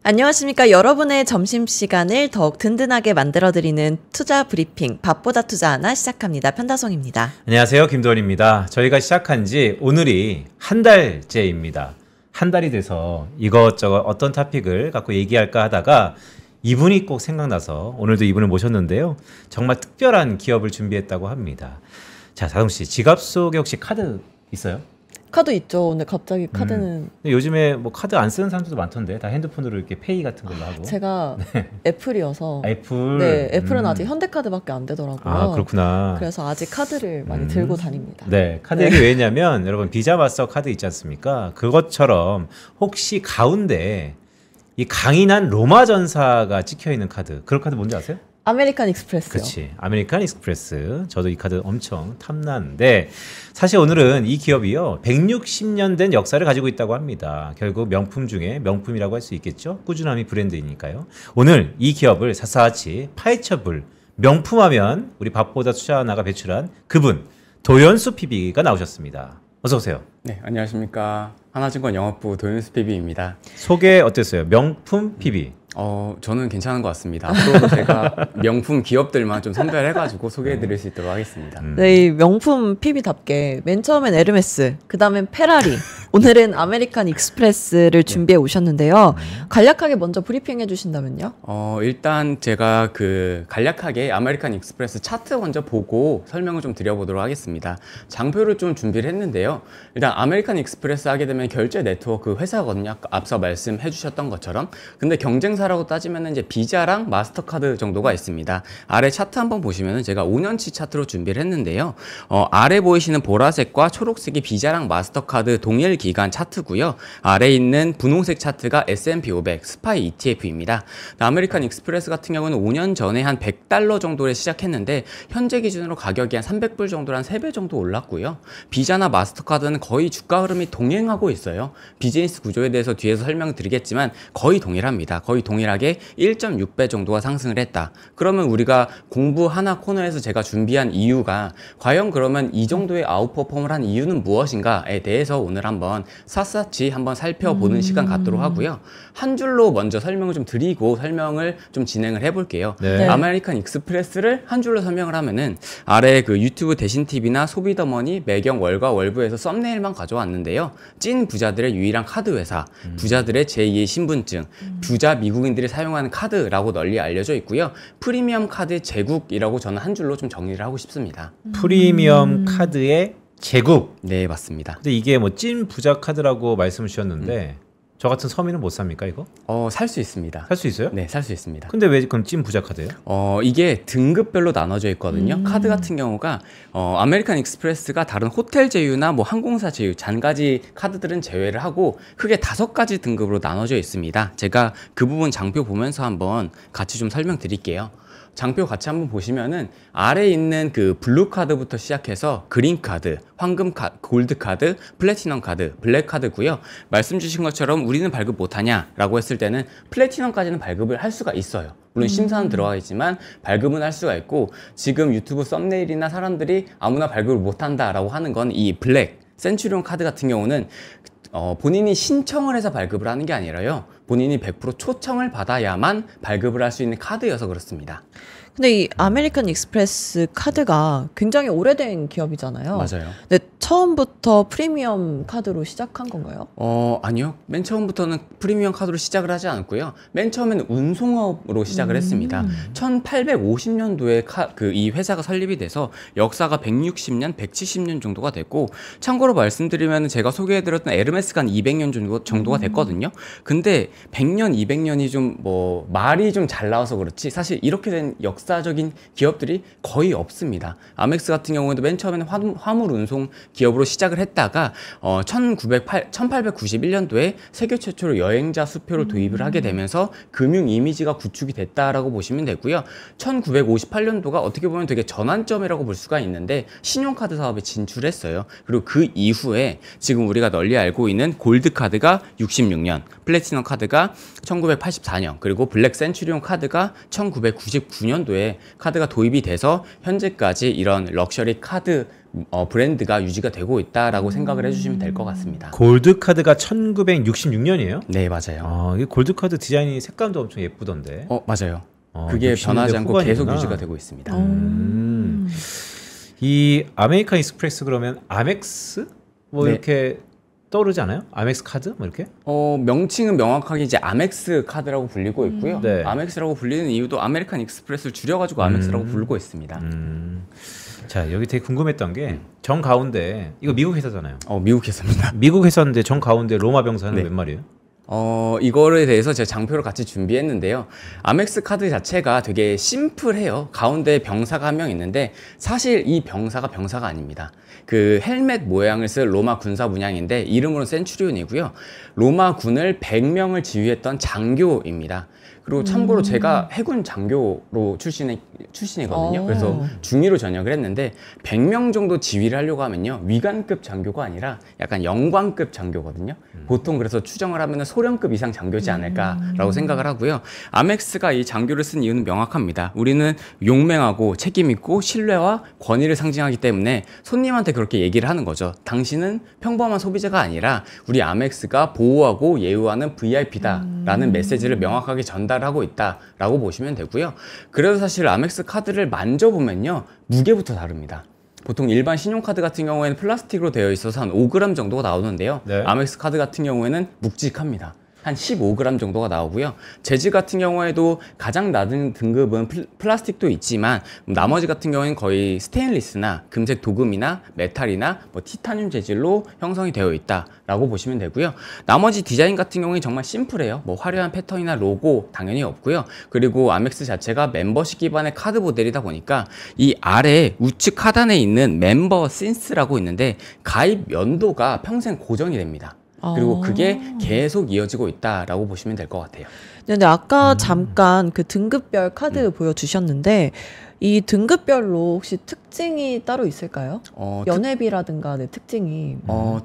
안녕하십니까. 여러분의 점심시간을 더욱 든든하게 만들어드리는 투자 브리핑 밥보다 투자 하나 시작합니다. 편다송입니다. 안녕하세요. 김도원입니다. 저희가 시작한 지 오늘이 한 달째입니다. 한 달이 돼서 이것저것 어떤 토픽을 갖고 얘기할까 하다가 이분이 꼭 생각나서 오늘도 이분을 모셨는데요. 정말 특별한 기업을 준비했다고 합니다. 자, 다솜씨, 지갑 속에 혹시 카드 있어요? 카드 있죠. 근데 갑자기 카드는 요즘에 뭐 카드 안 쓰는 사람들도 많던데 다 핸드폰으로 이렇게 페이 같은 걸로 하고. 제가 애플이어서 애플. 네, 애플은 아직 현대카드밖에 안 되더라고요. 아, 그렇구나. 그래서 아직 카드를 많이 들고 다닙니다. 네, 카드 얘기 왜냐면 여러분 비자 마스터 카드 있지 않습니까? 그것처럼 혹시 가운데 이 강인한 로마 전사가 찍혀 있는 카드, 그런 카드 뭔지 아세요? 아메리칸 익스프레스요. 그렇지, 아메리칸 익스프레스. 저도 이 카드 엄청 탐나는데 사실 오늘은 이 기업이요 160년 된 역사를 가지고 있다고 합니다. 결국 명품 중에 명품이라고 할 수 있겠죠. 꾸준함이 브랜드이니까요. 오늘 이 기업을 샅샅이 파헤쳐볼 명품하면 우리 밥보다 투자 하나가 배출한 그분 도연수 PB가 나오셨습니다. 어서 오세요. 네, 안녕하십니까. 하나증권 영업부 도윤수 PB입니다. 소개 어땠어요? 명품 PB. 저는 괜찮은 것 같습니다. 앞으로도 제가 명품 기업들만 좀 선별해가지고 소개해드릴 수 있도록 하겠습니다. 네, 이 명품 PB답게 맨 처음엔 에르메스, 그 다음엔 페라리, 오늘은 아메리칸 익스프레스를 준비해 오셨는데요. 간략하게 먼저 브리핑 해주신다면요? 일단 제가 간략하게 아메리칸 익스프레스 차트 먼저 보고 설명을 좀 드려보도록 하겠습니다. 장표를 좀 준비를 했는데요. 일단 아메리칸 익스프레스 하게 되면 결제 네트워크 회사거든요. 앞서 말씀해 주셨던 것처럼. 근데 경쟁사라고 따지면 이제 비자랑 마스터카드 정도가 있습니다. 아래 차트 한번 보시면은 제가 5년치 차트로 준비를 했는데요. 아래 보이시는 보라색과 초록색이 비자랑 마스터카드 동일 기간 차트고요. 아래 있는 분홍색 차트가 S&P 500 스파이 ETF입니다. 아메리칸 익스프레스 같은 경우는 5년 전에 한 $100 정도를 시작했는데 현재 기준으로 가격이 한 300불 정도로 한 3배 정도 올랐고요. 비자나 마스터카드는 거의 주가 흐름이 동행하고 있어요. 비즈니스 구조에 대해서 뒤에서 설명드리겠지만 거의 동일합니다. 거의 동일하게 1.6배 정도가 상승을 했다. 그러면 우리가 공부 하나 코너에서 제가 준비한 이유가 과연 그러면 이 정도의 아웃퍼폼을 한 이유는 무엇인가에 대해서 오늘 한번 샅샅이 한번 살펴보는 시간 갖도록 하고요. 한 줄로 먼저 설명을 좀 드리고 설명을 좀 진행을 해볼게요. 네. 아메리칸 익스프레스를 한 줄로 설명을 하면은 아래 유튜브 대신 TV나 소비더머니, 매경, 월가, 월부에서 썸네일만 가져왔는데요. 찐 부자들의 유일한 카드 회사, 부자들의 제2의 신분증, 부자 미국인들이 사용하는 카드라고 널리 알려져 있고요. 프리미엄 카드 제국이라고 저는 한 줄로 좀 정리를 하고 싶습니다. 프리미엄 카드의 제국. 네, 맞습니다. 근데 이게 뭐 찐 부자 카드라고 말씀을 주셨는데 저 같은 서민은 못 삽니까 이거? 살 수 있습니다. 살 수 있어요? 네, 살 수 있습니다. 근데 왜 그럼 찐 부자 카드예요? 이게 등급별로 나눠져 있거든요. 카드 같은 경우가 아메리칸 익스프레스가 다른 호텔 제휴나 뭐 항공사 제휴, 잔가지 카드들은 제외를 하고 크게 5가지 등급으로 나눠져 있습니다. 제가 그 부분 장표 보면서 한번 같이 좀 설명드릴게요. 장표 같이 한번 보시면은 아래에 있는 블루 카드부터 시작해서 그린 카드, 황금 카드, 골드 카드, 플래티넘 카드, 블랙 카드고요. 말씀 주신 것처럼 우리는 발급 못하냐라고 했을 때는 플래티넘까지는 발급을 할 수가 있어요. 물론 심사는 들어가 있지만 발급은 할 수가 있고 지금 유튜브 썸네일이나 사람들이 아무나 발급을 못한다라고 하는 건 이 블랙, 센츄리온 카드 같은 경우는 본인이 신청을 해서 발급을 하는 게 아니라요. 본인이 100% 초청을 받아야만 발급을 할 수 있는 카드여서 그렇습니다. 근데 이 아메리칸 익스프레스 카드가 굉장히 오래된 기업이잖아요. 맞아요. 근데 처음부터 프리미엄 카드로 시작한 건가요? 아니요. 맨 처음부터는 프리미엄 카드로 시작을 하지 않았고요. 맨 처음에는 운송업으로 시작을 했습니다. 1850년도에 이 회사가 설립이 돼서 역사가 160년, 170년 정도가 됐고 참고로 말씀드리면 제가 소개해드렸던 에르메스가 한 200년 정도가 됐거든요. 근데 100년, 200년이 좀 말이 좀 잘 나와서 그렇지 사실 이렇게 된 역사적인 기업들이 거의 없습니다. 아멕스 같은 경우에도 맨 처음에는 화물 운송 기업으로 시작을 했다가 1891년도에 세계 최초로 여행자 수표를 도입을 하게 되면서 금융 이미지가 구축이 됐다라고 보시면 되고요. 1958년도가 어떻게 보면 되게 전환점이라고 볼 수가 있는데 신용카드 사업에 진출했어요. 그리고 그 이후에 지금 우리가 널리 알고 있는 골드 카드가 66년, 플래티넘 카드가 1984년, 그리고 블랙 센츄리온 카드가 1999년도에 카드가 도입이 돼서 현재까지 이런 럭셔리 카드 브랜드가 유지가 되고 있다라고 생각을 해주시면 될 것 같습니다. 골드 카드가 1966년이에요? 네, 맞아요. 이 골드 카드 디자인이 색감도 엄청 예쁘던데. 맞아요. 그게 60년대 변하지 않고 후반이구나. 계속 유지가 되고 있습니다. 이 아메리칸 익스프레스 그러면 아멕스 뭐 네. 이렇게 떠오르지 않아요? 아멕스 카드 뭐 이렇게? 명칭은 명확하게 이제 아멕스 카드라고 불리고 있고요. 네. 아멕스라고 불리는 이유도 아메리칸 익스프레스를 줄여가지고 아멕스라고 부르고 있습니다. 자, 여기 되게 궁금했던 게 정 가운데 이거 미국 회사잖아요. 미국 회사입니다. 미국 회사인데 정 가운데 로마 병사는 네. 몇 마리예요? 이거에 대해서 제가 장표를 같이 준비했는데요. 아멕스 카드 자체가 되게 심플해요. 가운데 병사가 한 명 있는데 사실 이 병사가 아닙니다. 그 헬멧 모양을 쓴 로마 군사 문양인데 이름으로는 센츄리온이고요. 로마 군을 100명을 지휘했던 장교입니다. 그리고 참고로 제가 해군 장교로 출신이거든요. 그래서 중위로 전역을 했는데 100명 정도 지휘를 하려고 하면요. 위관급 장교가 아니라 약간 영관급 장교거든요. 보통 그래서 추정을 하면 소령급 이상 장교지 않을까라고 생각을 하고요. 아멕스가 이 장교를 쓴 이유는 명확합니다. 우리는 용맹하고 책임있고 신뢰와 권위를 상징하기 때문에 손님한테 그렇게 얘기를 하는 거죠. 당신은 평범한 소비자가 아니라 우리 아멕스가 보호하고 예우하는 VIP다라는 메시지를 명확하게 전달하고 있다라고 보시면 되고요. 그래서 사실 아멕스 카드를 만져보면요. 무게부터 다릅니다. 보통 일반 신용카드 같은 경우에는 플라스틱으로 되어 있어서 한 5g 정도가 나오는데요. 네. 아멕스 카드 같은 경우에는 묵직합니다. 한 15g 정도가 나오고요. 재질 같은 경우에도 가장 낮은 등급은 플라스틱도 있지만 나머지 같은 경우에는 거의 스테인리스나 금색 도금이나 메탈이나 뭐 티타늄 재질로 형성이 되어 있다라고 보시면 되고요. 나머지 디자인 같은 경우는 정말 심플해요. 뭐 화려한 패턴이나 로고 당연히 없고요. 그리고 아멕스 자체가 멤버십 기반의 카드 모델이다 보니까 이 아래 우측 하단에 있는 멤버 신스라고 있는데 가입 연도가 평생 고정이 됩니다. 그리고 그게 계속 이어지고 있다라고 보시면 될 것 같아요. 근데 아까 잠깐 그 등급별 카드 보여주셨는데 이 등급별로 혹시 특징이 따로 있을까요? 연회비라든가 특징이.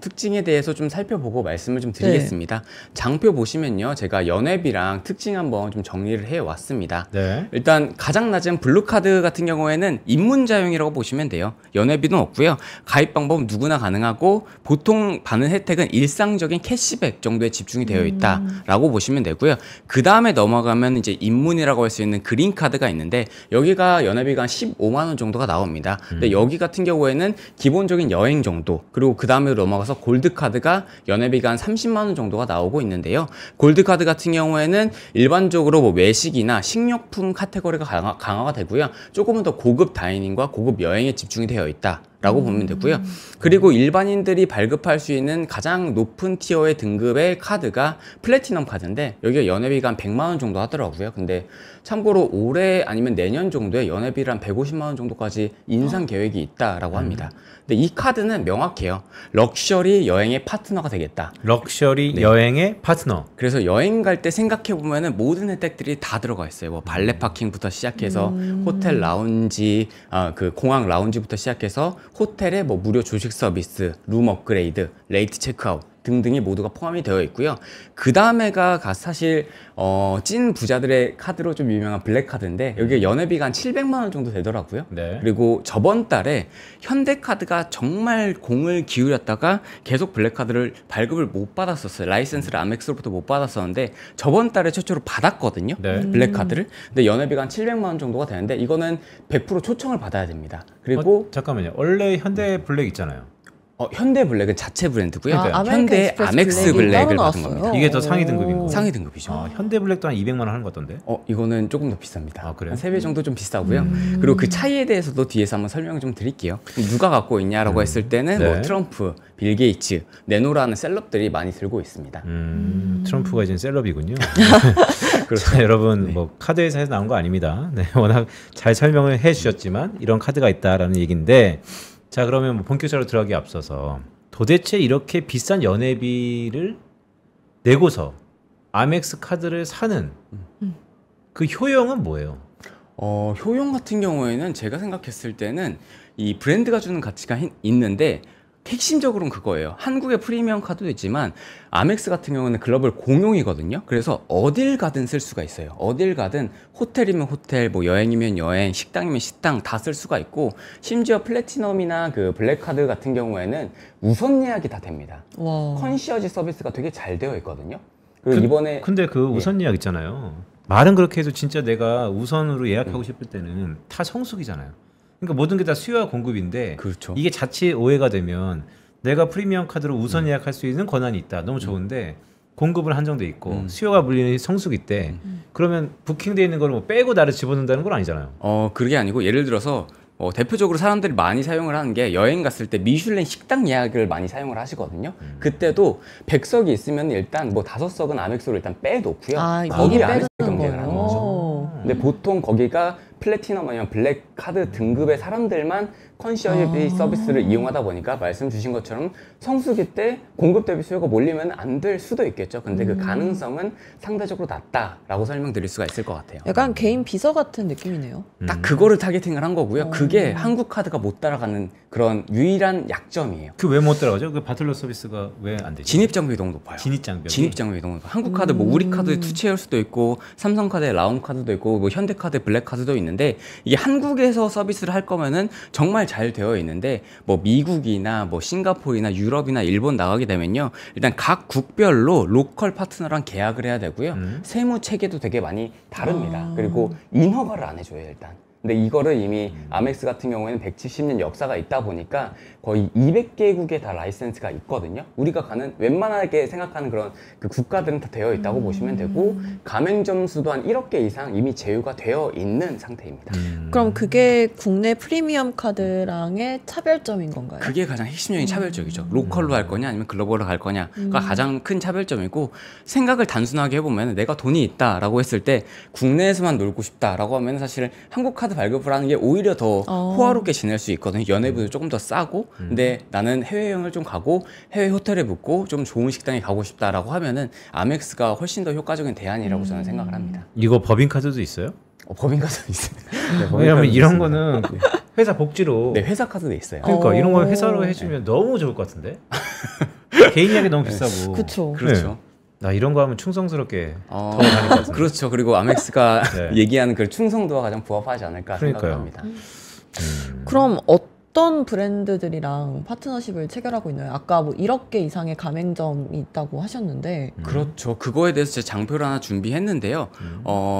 특징에 대해서 좀 살펴보고 말씀을 좀 드리겠습니다. 장표 보시면요. 제가 연회비랑 특징 한번 좀 정리를 해왔습니다. 네. 일단 가장 낮은 블루카드 같은 경우에는 입문자용이라고 보시면 돼요. 연회비는 없고요. 가입 방법은 누구나 가능하고 보통 받는 혜택은 일상적인 캐시백 정도에 집중이 되어 있다라고 보시면 되고요. 그 다음에 넘어가면 이제 입문이라고 할 수 있는 그린카드가 있는데 여기가 연회비가 한 15만 원 정도가 나옵니다. 근데 여기 같은 경우에는 기본적인 여행 정도 그리고 그 다음에 넘어가서 골드카드가 연회비가 한 30만 원 정도가 나오고 있는데요. 골드카드 같은 경우에는 일반적으로 뭐 외식이나 식료품 카테고리가 강화가 되고요. 조금은 더 고급 다이닝과 고급 여행에 집중이 되어 있다. 라고 보면 되고요. 그리고 일반인들이 발급할 수 있는 가장 높은 티어의 등급의 카드가 플래티넘 카드인데 여기가 연회비가 한 100만 원 정도 하더라고요. 근데 참고로 올해 아니면 내년 정도에 연회비를 한 150만 원 정도까지 인상 계획이 있다라고 합니다. 근데 이 카드는 명확해요. 럭셔리 여행의 파트너가 되겠다. 럭셔리 여행의 파트너. 그래서 여행 갈 때 생각해 보면은 모든 혜택들이 다 들어가 있어요. 뭐 발레 파킹부터 시작해서 호텔 라운지, 그 공항 라운지부터 시작해서 호텔에 뭐 무료 조식 서비스, 룸 업그레이드, 레이트 체크아웃 등등이 모두가 포함이 되어 있고요. 그 다음에가 사실 찐 부자들의 카드로 좀 유명한 블랙카드인데 여기가 연회비가 한 700만 원 정도 되더라고요. 네. 그리고 저번 달에 현대카드가 정말 공을 기울였다가 계속 블랙카드를 발급을 못 받았었어요. 라이센스를 아멕스로부터 못 받았었는데 저번 달에 최초로 받았거든요. 네. 블랙카드를. 근데 연회비가 한 700만 원 정도가 되는데 이거는 100% 초청을 받아야 됩니다. 그리고 잠깐만요. 원래 현대 블랙 있잖아요. 현대 블랙은 자체 브랜드고요. 아메리칸 현대 익스프레스 아멕스 블랙이 블랙을 따로 받은 겁니다. 나왔어요. 이게 더 상위 등급인 거예요? 상위 등급이죠. 현대 블랙도 한 200만 원 하는 것 같던데. 이거는 조금 더 비쌉니다. 그래요? 한 3배 정도 좀 비싸고요. 그리고 그 차이에 대해서도 뒤에서 한번 설명을 좀 드릴게요. 누가 갖고 있냐라고 했을 때는 네. 뭐 트럼프, 빌 게이츠, 네노라는 셀럽들이 많이 들고 있습니다. 트럼프가 이제 셀럽이군요. 그렇죠. 여러분 뭐 카드 회사에서 나온 거 아닙니다. 네, 워낙 잘 설명을 해주셨지만 이런 카드가 있다라는 얘기인데, 자 그러면 뭐 본격적으로 들어가기 앞서서 도대체 이렇게 비싼 연회비를 내고서 아멕스 카드를 사는 그 효용은 뭐예요? 효용 같은 경우에는 제가 생각했을 때는 이 브랜드가 주는 가치가 있는데 핵심적으로는 그거예요. 한국의 프리미엄 카드도 있지만 아멕스 같은 경우는 글로벌 공용이거든요. 그래서 어딜 가든 쓸 수가 있어요. 어딜 가든 호텔이면 호텔, 뭐 여행이면 여행, 식당이면 식당 다 쓸 수가 있고 심지어 플래티넘이나 그 블랙 카드 같은 경우에는 우선 예약이 다 됩니다. 와. 컨시어지 서비스가 되게 잘 되어 있거든요. 그리고 이번에 근데 그 우선 예약 있잖아요. 말은 그렇게 해도 진짜 내가 우선으로 예약하고 싶을 때는 다 성수기잖아요. 그러니까 모든 게 다 수요와 공급인데 그렇죠. 이게 자칫 오해가 되면 내가 프리미엄 카드로 우선 예약할 수 있는 권한이 있다. 너무 좋은데 공급은 한정돼 있고 수요가 물리는 성수기 때 그러면 부킹돼 있는 걸 뭐 빼고 나를 집어넣는다는 건 아니잖아요. 그게 아니고 예를 들어서 대표적으로 사람들이 많이 사용을 하는 게 여행 갔을 때 미슐랭 식당 예약을 많이 사용을 하시거든요. 그때도 100석이 있으면 일단 뭐 5석은 아멕스로 일단 빼놓고요. 거기 미리 안에서 빼두는 경쟁을 하는 거죠. 거예요. 근데 보통 거기가 플래티넘 아니면 블랙 카드 등급의 사람들만 컨시어지 서비스를 이용하다 보니까 말씀 주신 것처럼 성수기 때 공급 대비 수요가 몰리면 안 될 수도 있겠죠. 근데 그 가능성은 상대적으로 낮다라고 설명드릴 수가 있을 것 같아요. 약간 개인 비서 같은 느낌이네요. 딱 그거를 타겟팅을 한 거고요. 그게 한국 카드가 못 따라가는 그런 유일한 약점이에요. 그 왜 못 따라가죠? 그 바틀러 서비스가 왜 안 되죠? 진입 장벽이 너무 높아요. 진입 장벽이. 진입 장벽이 너무 높아요. 한국 카드 뭐 우리 카드에 투체할 수도 있고 삼성 카드에 라운 카드도 있고 뭐 현대 카드에 블랙 카드도 있는데 이게 한국에서 서비스를 할 거면은 정말 잘 되어 있는데 뭐 미국이나 뭐 싱가포르나 유럽이나 일본 나가게 되면요. 일단 각 국별로 로컬 파트너랑 계약을 해야 되고요. 세무 체계도 되게 많이 다릅니다. 그리고 인허가를 안 해줘요, 일단. 근데 이거를 이미 아멕스 같은 경우에는 170년 역사가 있다 보니까 거의 200개국에 다 라이센스가 있거든요. 우리가 가는 웬만하게 생각하는 그런 그 국가들은 다 되어 있다고 보시면 되고 가맹점 수도 한 1억 개 이상 이미 제휴가 되어 있는 상태입니다. 그럼 그게 국내 프리미엄 카드랑의 차별점인 건가요? 그게 가장 핵심적인 차별점이죠. 로컬로 할 거냐 아니면 글로벌로 갈 거냐가 가장 큰 차별점이고 생각을 단순하게 해보면 내가 돈이 있다라고 했을 때 국내에서만 놀고 싶다라고 하면 사실 한국 카드 발급을 하는 게 오히려 더 호화롭게 지낼 수 있거든요. 연회비도 조금 더 싸고 근데 나는 해외여행을 좀 가고 해외 호텔에 묵고 좀 좋은 식당에 가고 싶다라고 하면은 아멕스가 훨씬 더 효과적인 대안이라고 저는 생각을 합니다. 이거 법인카드도 있어요? 법인카드도 있어요. 네, 왜냐면 법인카드도 이런 있습니다. 거는 회사 복지로 네, 회사 카드도 있어요. 그러니까 이런 거 회사로 해주면 너무 좋을 것 같은데 개인 이야기 너무 비싸고 그쵸. 그렇죠. 나 이런 거 하면 충성스럽게 더 다닐 것 같은데. 그렇죠. 그리고 아멕스가 네. 얘기하는 그 충성도와 가장 부합하지 않을까 그러니까요. 생각합니다. 그럼 어떤 브랜드들이랑 파트너십을 체결하고 있나요? 아까 뭐 1억 개 이상의 가맹점이 있다고 하셨는데 그렇죠. 그거에 대해서 제가 장표를 하나 준비했는데요.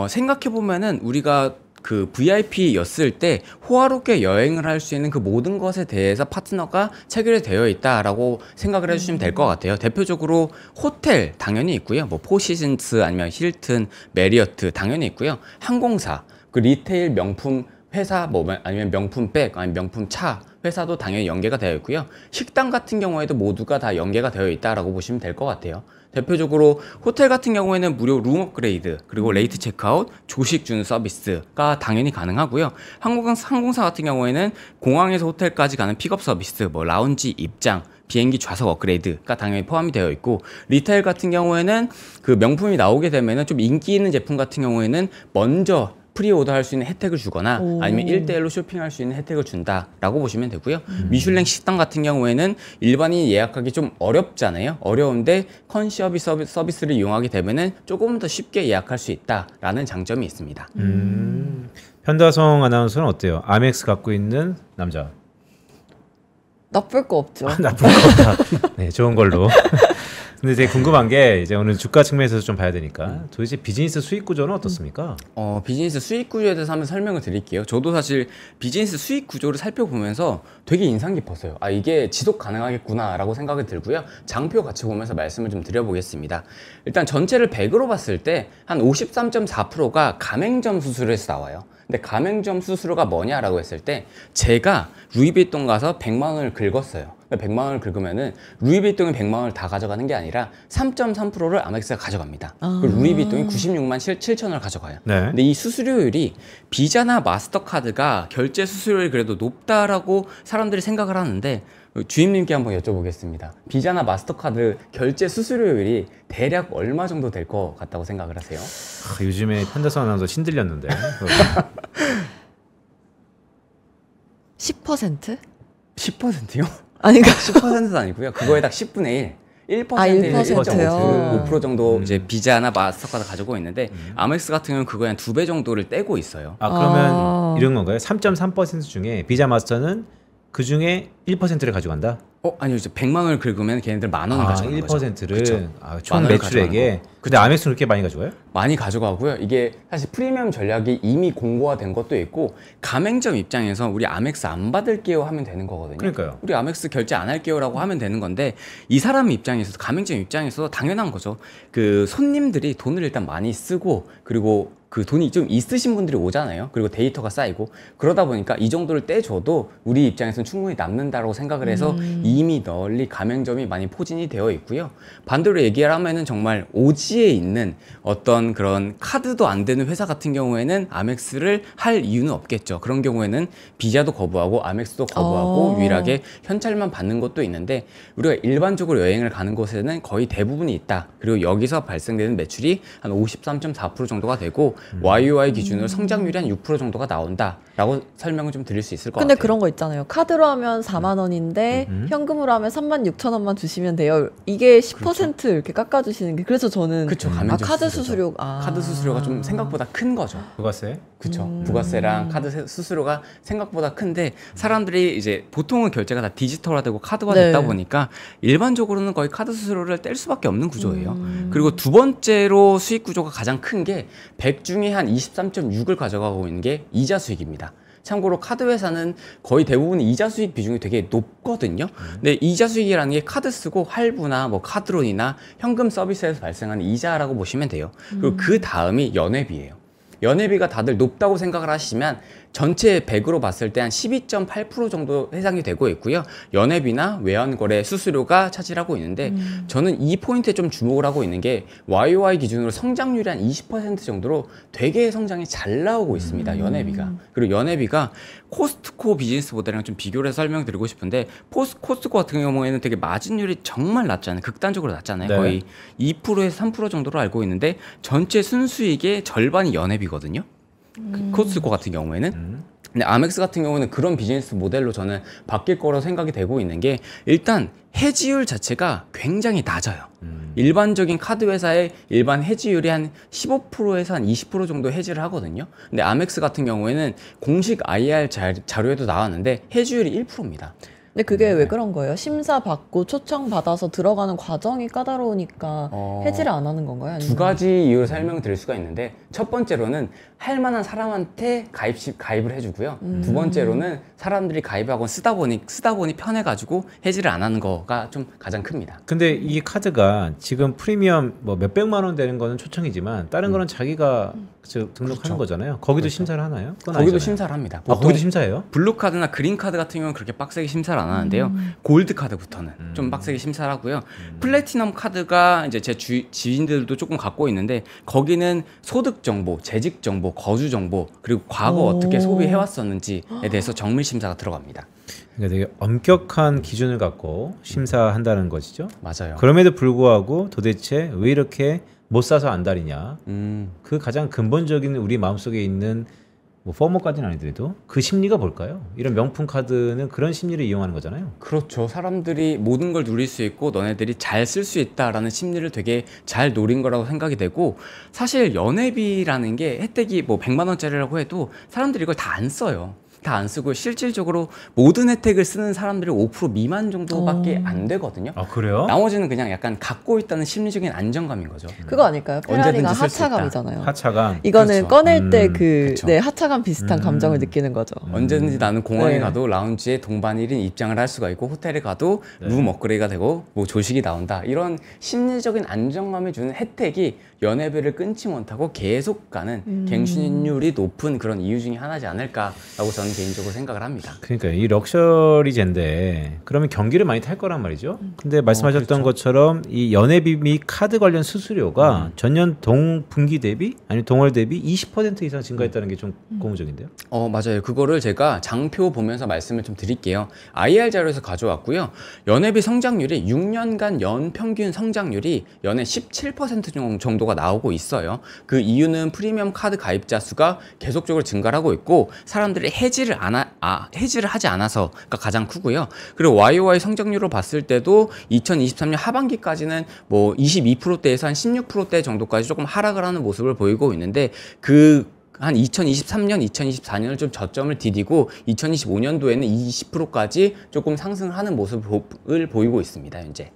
생각해보면은 우리가 그 VIP였을 때 호화롭게 여행을 할 수 있는 그 모든 것에 대해서 파트너가 체결이 되어 있다라고 생각을 해주시면 될 것 같아요. 대표적으로 호텔 당연히 있고요. 뭐 포시즌스 아니면 힐튼, 메리어트 당연히 있고요. 항공사, 그 리테일 명품 회사 뭐 아니면 명품백 아니면 명품 차 회사도 당연히 연계가 되어 있고요. 식당 같은 경우에도 모두가 다 연계가 되어 있다라고 보시면 될 것 같아요. 대표적으로 호텔 같은 경우에는 무료 룸 업그레이드 그리고 레이트 체크아웃, 조식 주는 서비스가 당연히 가능하고요. 항공사 같은 경우에는 공항에서 호텔까지 가는 픽업 서비스, 뭐 라운지 입장, 비행기 좌석 업그레이드가 당연히 포함이 되어 있고 리테일 같은 경우에는 그 명품이 나오게 되면은 좀 인기 있는 제품 같은 경우에는 먼저 프리오더 할 수 있는 혜택을 주거나 아니면 1대1로 쇼핑할 수 있는 혜택을 준다라고 보시면 되고요. 미슐랭 식당 같은 경우에는 일반인이 예약하기 좀 어렵잖아요. 어려운데 컨시어지 서비스를 이용하게 되면은 조금 더 쉽게 예약할 수 있다라는 장점이 있습니다. 현다성 아나운서는 어때요? 아멕스 갖고 있는 남자. 나쁠 거 없죠. 나쁜 거 없다. 네, 좋은 걸로. 근데 되게 궁금한 게 이제 오늘 주가 측면에서 좀 봐야 되니까 도대체 비즈니스 수익 구조는 어떻습니까? 비즈니스 수익 구조에 대해서 한번 설명을 드릴게요. 저도 사실 비즈니스 수익 구조를 살펴보면서 되게 인상 깊었어요. 아, 이게 지속 가능하겠구나라고 생각이 들고요. 장표 같이 보면서 말씀을 좀 드려보겠습니다. 일단 전체를 100으로 봤을 때 한 53.4%가 가맹점 수수료에서 나와요. 근데 가맹점 수수료가 뭐냐라고 했을 때 제가 루이비통 가서 100만 원을 긁었어요. 100만 원을 긁으면은 루이비통이 100만 원을 다 가져가는 게 아니라 3.3%를 아멕스가 가져갑니다. 그리고 루이비통이 96만 7천 원을 가져가요. 네. 근데 이 수수료율이 비자나 마스터카드가 결제 수수료율이 그래도 높다라고 사람들이 생각을 하는데 주임님께 한번 여쭤보겠습니다. 비자나 마스터카드 결제 수수료율이 대략 얼마 정도 될 것 같다고 생각을 하세요? 요즘에 현다성 아나운서 신들렸는데. 10%? 10%요? 아니, 10%도 아니고요. 그거에 딱 10분의 1. 1%에서 1%요. 5% 정도 이제 비자나 마스터카드 가지고 있는데 아멕스 같은 경우는 그거에 한 2배 정도를 떼고 있어요. 아 그러면 이런 건가요? 3.3% 중에 비자 마스터는 그 중에 1%를 가져간다? 아니요. 이제 100만 원을 긁으면 걔네들 만 원을 가져가는 거죠. 1%를 그쵸. 총 만 원을 매출액에. 근데 아멕스는 그렇게 많이 가져가요? 많이 가져가고요. 이게 사실 프리미엄 전략이 이미 공고화된 것도 있고 가맹점 입장에서 우리 아멕스 안 받을게요 하면 되는 거거든요. 그러니까요. 우리 아멕스 결제 안 할게요라고 하면 되는 건데 이 사람 입장에서 가맹점 입장에서 당연한 거죠. 그 손님들이 돈을 일단 많이 쓰고 그리고 그 돈이 좀 있으신 분들이 오잖아요. 그리고 데이터가 쌓이고 그러다 보니까 이 정도를 떼줘도 우리 입장에서는 충분히 남는다라고 생각을 해서 이미 널리 가맹점이 많이 포진이 되어 있고요. 반대로 얘기하면은 정말 오지에 있는 어떤 그런 카드도 안 되는 회사 같은 경우에는 아멕스를 할 이유는 없겠죠. 그런 경우에는 비자도 거부하고 아멕스도 거부하고 유일하게 현찰만 받는 것도 있는데 우리가 일반적으로 여행을 가는 곳에는 거의 대부분이 있다. 그리고 여기서 발생되는 매출이 한 53.4% 정도가 되고 YOY 기준으로 성장률이 한 6% 정도가 나온다라고 설명을 좀 드릴 수 있을 것 근데 같아요. 그런 거 있잖아요. 카드로 하면 4만 원인데 현금으로 하면 36,000원만 주시면 돼요. 이게 10% 이렇게 깎아주시는 게 그래서 저는 그쵸, 가맹점 카드 수수료죠. 수수료 카드 수수료가 좀 생각보다 큰 거죠. 부가세? 그렇죠. 부가세랑 카드 수수료가 생각보다 큰데 사람들이 이제 보통은 결제가 다 디지털화되고 카드화됐다 네. 보니까 일반적으로는 거의 카드 수수료를 뗄 수밖에 없는 구조예요. 그리고 두 번째로 수익 구조가 가장 큰 게 100 중에 한 23.6을 가져가고 있는 게 이자 수익입니다. 참고로 카드 회사는 거의 대부분이 이자 수익 비중이 되게 높거든요. 근데 이자 수익이라는 게 카드 쓰고 할부나 뭐 카드론이나 현금 서비스에서 발생하는 이자라고 보시면 돼요. 그리고 그 다음이 연회비예요. 연회비가 다들 높다고 생각을 하시면 전체 100으로 봤을 때 한 12.8% 정도 해당이 되고 있고요. 연회비나 외환거래 수수료가 차지하고 있는데 저는 이 포인트에 좀 주목을 하고 있는 게 YOY 기준으로 성장률이 한 20% 정도로 되게 성장이 잘 나오고 있습니다. 연회비가. 그리고 연회비가 코스트코 비즈니스 모델이랑 좀 비교를 해서 설명드리고 싶은데 코스트코 같은 경우에는 되게 마진율이 정말 낮잖아요. 극단적으로 낮잖아요. 네. 거의 2%에서 3% 정도로 알고 있는데 전체 순수익의 절반이 연회비거든요. 코스트코 같은 경우에는. 근데 아멕스 같은 경우는 그런 비즈니스 모델로 저는 바뀔 거라고 생각이 되고 있는 게 일단 해지율 자체가 굉장히 낮아요. 일반적인 카드 회사의 일반 해지율이 한 15%에서 한 20% 정도 해지를 하거든요. 근데 아멕스 같은 경우에는 공식 IR 자료에도 나왔는데 해지율이 1%입니다. 근데 그게 왜 그런 거예요? 심사 받고 초청 받아서 들어가는 과정이 까다로우니까 해지를 안 하는 건가요? 아니면? 두 가지 이유로 설명드릴 수가 있는데 첫 번째로는 할 만한 사람한테 가입을 해주고요. 두 번째로는 사람들이 가입하고 쓰다 보니 편해가지고 해지를 안 하는 거가 좀 가장 큽니다. 근데 이 카드가 지금 프리미엄 뭐 몇백만 원 되는 거는 초청이지만 다른 거는 자기가 등록하는 그렇죠. 거잖아요. 거기도 심사를 하나요? 그건 거기도 아니잖아요. 심사를 합니다. 아, 거기도 심사해요? 블루 카드나 그린 카드 같은 경우는 그렇게 빡세게 심사를 안 하는데요. 골드 카드부터는 좀 빡세게 심사를 하고요. 플래티넘 카드가 이제 제 지인들도 조금 갖고 있는데 거기는 소득 정보, 재직 정보, 거주 정보 그리고 과거 어떻게 소비해 왔었는지에 대해서 정밀 심사가 들어갑니다. 그러니까 되게 엄격한 기준을 갖고 심사한다는 것이죠. 맞아요. 그럼에도 불구하고 도대체 왜 이렇게 못 사서 안달이냐? 그 가장 근본적인 우리 마음속에 있는 뭐 포머까지는 아니더라도 그 심리가 뭘까요? 이런 명품 카드는 그런 심리를 이용하는 거잖아요. 그렇죠. 사람들이 모든 걸 누릴 수 있고 너네들이 잘 쓸 수 있다라는 심리를 되게 잘 노린 거라고 생각이 되고 사실 연회비라는 게 혜택이 뭐 100만 원짜리라고 해도 사람들이 이걸 다 안 써요. 다 안 쓰고 실질적으로 모든 혜택을 쓰는 사람들이 5% 미만 정도밖에 안 되거든요. 아 그래요? 나머지는 그냥 약간 갖고 있다는 심리적인 안정감인 거죠. 그거 아닐까요? 페라리가 언제든지 쓸수 있다. 하차감이잖아요. 하차감. 이거는 그렇죠. 꺼낼 때 그렇죠. 네, 하차감 비슷한 감정을 느끼는 거죠. 언제든지 나는 공항에 네. 가도 라운지에 동반 1인 입장을 할 수가 있고 호텔에 가도 룸 업그레이드가 되고 뭐 조식이 나온다. 이런 심리적인 안정감을 주는 혜택이 연회비를 끊지 못하고 계속 가는 갱신율이 높은 그런 이유 중에 하나지 않을까라고 저는 개인적으로 생각을 합니다. 그러니까 이 럭셔리제인데 그러면 경기를 많이 탈 거란 말이죠. 근데 말씀하셨던 그렇죠. 것처럼 이 연회비 및 카드 관련 수수료가 전년 동분기 대비 아니 동월 대비 20% 이상 증가했다는 게 좀 고무적인데요. 맞아요. 그거를 제가 장표 보면서 말씀을 좀 드릴게요. IR 자료에서 가져왔고요. 연회비 성장률이 6년간 연평균 성장률이 연에 17% 정도가 나오고 있어요. 그 이유는 프리미엄 카드 가입자 수가 계속적으로 증가를 하고 있고 사람들이 해지를 해지를 하지 않아서가 가장 크고요. 그리고 YOY 성장률을 봤을 때도 2023년 하반기까지는 뭐 22%대에서 한 16%대 정도까지 조금 하락을 하는 모습을 보이고 있는데 한 2023년, 2024년을 좀 저점을 디디고 2025년도에는 20%까지 조금 상승을 하는 모습을 보이고 있습니다, 현재.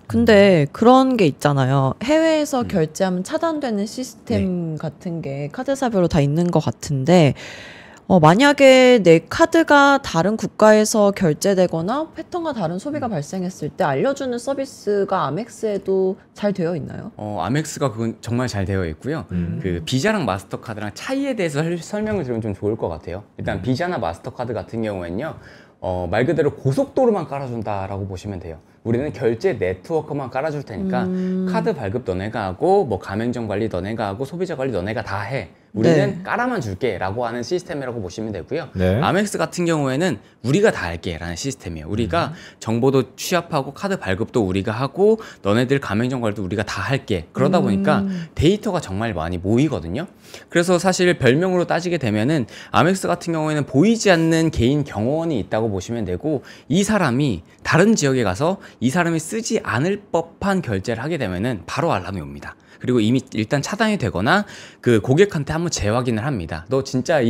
근데 그런 게 있잖아요. 해외에서 결제하면 차단되는 시스템 같은 게 카드사별로 다 있는 것 같은데, 만약에 내 카드가 다른 국가에서 결제되거나 패턴과 다른 소비가 발생했을 때 알려주는 서비스가 아멕스에도 잘 되어 있나요? 아멕스가 그건 정말 잘 되어 있고요. 그 비자랑 마스터카드랑 차이에 대해서 설명을 드리면 좀 좋을 것 같아요. 일단 비자나 마스터카드 같은 경우에는요, 말 그대로 고속도로만 깔아준다라고 보시면 돼요. 우리는 결제 네트워크만 깔아줄 테니까 카드 발급 너네가 하고 뭐 가맹점 관리 너네가 하고 소비자 관리 너네가 다 해. 우리는 네. 깔아만 줄게 라고 하는 시스템이라고 보시면 되고요. 네. 아멕스 같은 경우에는 우리가 다 할게 라는 시스템이에요. 우리가 정보도 취합하고 카드 발급도 우리가 하고 너네들 가맹점 관리도 우리가 다 할게. 그러다 보니까 데이터가 정말 많이 모이거든요. 그래서 사실 별명으로 따지게 되면은 아멕스 같은 경우에는 보이지 않는 개인 경호원이 있다고 보시면 되고, 이 사람이 다른 지역에 가서 이 사람이 쓰지 않을 법한 결제를 하게 되면은 바로 알람이 옵니다. 그리고 이미 일단 차단이 되거나 그 고객한테 한번 재확인을 합니다. 너 진짜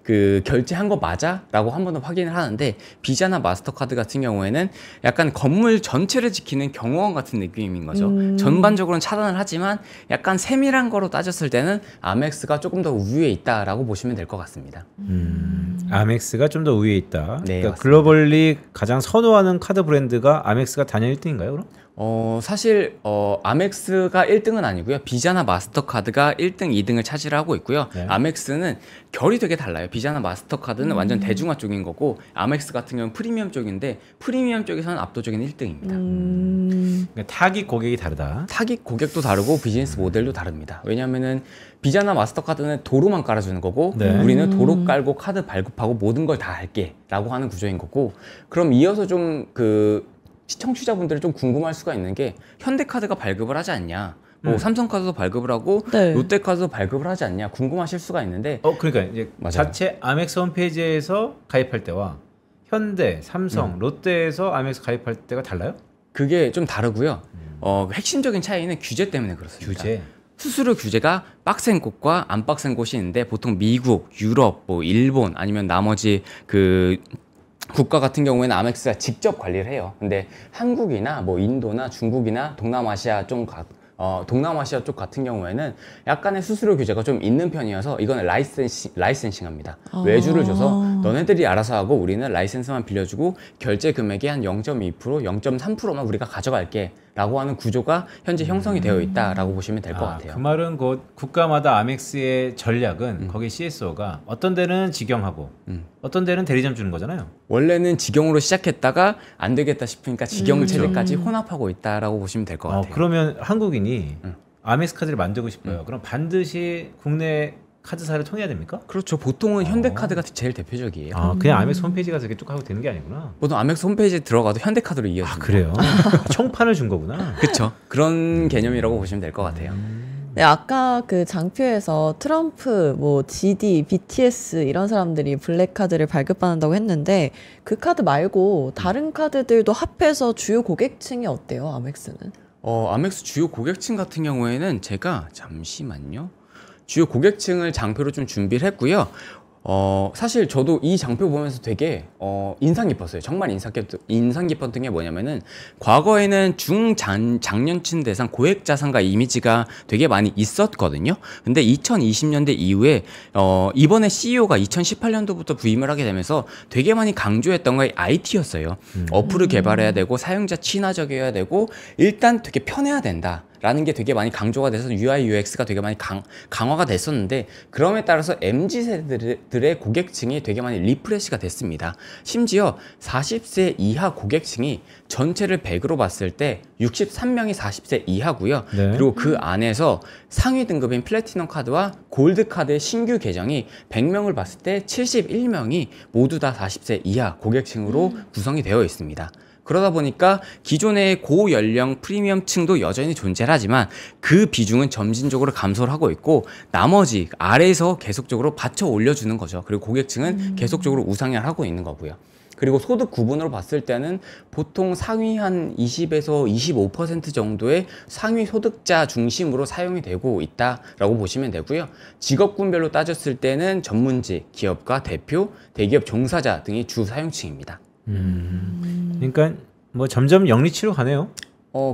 그 결제한 거 맞아? 라고 한 번 더 확인을 하는데, 비자나 마스터카드 같은 경우에는 약간 건물 전체를 지키는 경호원 같은 느낌인 거죠. 전반적으로는 차단을 하지만 약간 세밀한 거로 따졌을 때는 아멕스가 조금 더 우위에 있다라고 보시면 될 것 같습니다. 아멕스가 좀 더 우위에 있다. 네, 그러니까 맞습니다. 글로벌리 가장 선호하는 카드 브랜드가 아멕스가 단연 1등인가요, 그럼? 사실 아멕스가 1등은 아니고요. 비자나 마스터카드가 1등, 2등을 차지하고 있고요. 네. 아멕스는 결이 되게 달라요. 비자나 마스터카드는 완전 대중화 쪽인 거고, 아멕스 같은 경우는 프리미엄 쪽인데 프리미엄 쪽에서는 압도적인 1등입니다. 그러니까 타깃 고객이 다르다. 타깃 고객도 다르고 비즈니스 모델도 다릅니다. 왜냐하면은 비자나 마스터카드는 도로만 깔아주는 거고, 네. 우리는 도로 깔고 카드 발급하고 모든 걸 다 할게 라고 하는 구조인 거고, 그럼 이어서 좀 시청자분들이 좀 궁금할 수가 있는 게, 현대카드가 발급을 하지 않냐, 뭐 삼성카드도 발급을 하고 네. 롯데카드도 발급을 하지 않냐 궁금하실 수가 있는데, 그러니까 이제 맞아요. 자체 아멕스 홈페이지에서 가입할 때와 현대, 삼성, 롯데에서 아멕스 가입할 때가 달라요? 그게 좀 다르고요. 핵심적인 차이는 규제 때문에 그렇습니다. 규제. 수수료 규제가 빡센 곳과 안 빡센 곳이 있는데, 보통 미국, 유럽, 뭐 일본 아니면 나머지 국가 같은 경우에는 아멕스가 직접 관리를 해요. 근데 한국이나 뭐 인도나 중국이나 동남아시아 쪽 같은 경우에는 약간의 수수료 규제가 좀 있는 편이어서 이거는 라이센싱합니다. 외주를 줘서 너네들이 알아서 하고 우리는 라이센스만 빌려주고 결제 금액의 한 0.2%, 0.3%만 우리가 가져갈게 라고 하는 구조가 현재 형성이 되어 있다라고 보시면 될 것 같아요. 그 말은 국가마다 아멕스의 전략은 거기 CSO가 어떤 데는 직영하고 어떤 데는 대리점 주는 거잖아요. 원래는 직영으로 시작했다가 안 되겠다 싶으니까 직영 체제까지 혼합하고 있다라고 보시면 될 것 같아요. 그러면 한국인이 아멕스 카드를 만들고 싶어요. 그럼 반드시 국내 카드사를 통해야 됩니까? 그렇죠. 보통은 현대카드가 제일 대표적이에요. 그냥 아멕스 홈페이지 가서 이렇게 쭉 하고 되는 게 아니구나. 보통 아멕스 홈페이지에 들어가도 현대카드로 이어집니다. 그래요? 총판을 준 거구나. 그렇죠. 그런 개념이라고 보시면 될 것 같아요. 네, 아까 그 장표에서 트럼프, 뭐 GD, BTS 이런 사람들이 블랙카드를 발급받는다고 했는데, 그 카드 말고 다른 카드들도 합해서 주요 고객층이 어때요, 아멕스는? 아멕스 주요 고객층 같은 경우에는 제가 잠시만요. 주요 고객층을 장표로 좀 준비를 했고요. 사실 저도 이 장표 보면서 되게 인상 깊었어요. 정말 인상 깊었던 게 뭐냐면은, 과거에는 중장년층 대상 고액 자산가 이미지가 되게 많이 있었거든요. 근데 2020년대 이후에 이번에 CEO가 2018년도부터 부임을 하게 되면서 되게 많이 강조했던 게 IT였어요. 어플을 개발해야 되고 사용자 친화적이어야 되고 일단 되게 편해야 된다 라는 게 되게 많이 강조가 돼서 UI, UX가 되게 많이 강화가 됐었는데, 그럼에 따라서 MZ세대들의 고객층이 되게 많이 리프레시가 됐습니다. 심지어 40세 이하 고객층이 전체를 100으로 봤을 때 63명이 40세 이하고요. 네. 그리고 그 안에서 상위 등급인 플래티넘 카드와 골드 카드의 신규 계정이 100명을 봤을 때 71명이 모두 다 40세 이하 고객층으로 구성이 되어 있습니다. 그러다 보니까 기존의 고연령 프리미엄층도 여전히 존재를 하지만 그 비중은 점진적으로 감소를 하고 있고 나머지 아래에서 계속적으로 받쳐 올려주는 거죠. 그리고 고객층은 계속적으로 우상향을 하고 있는 거고요. 그리고 소득 구분으로 봤을 때는 보통 상위 한 20에서 25% 정도의 상위 소득자 중심으로 사용이 되고 있다라고 보시면 되고요. 직업군별로 따졌을 때는 전문직, 기업가, 대표, 대기업 종사자 등이 주 사용층입니다. 그러니까 뭐 점점 영리치로 가네요.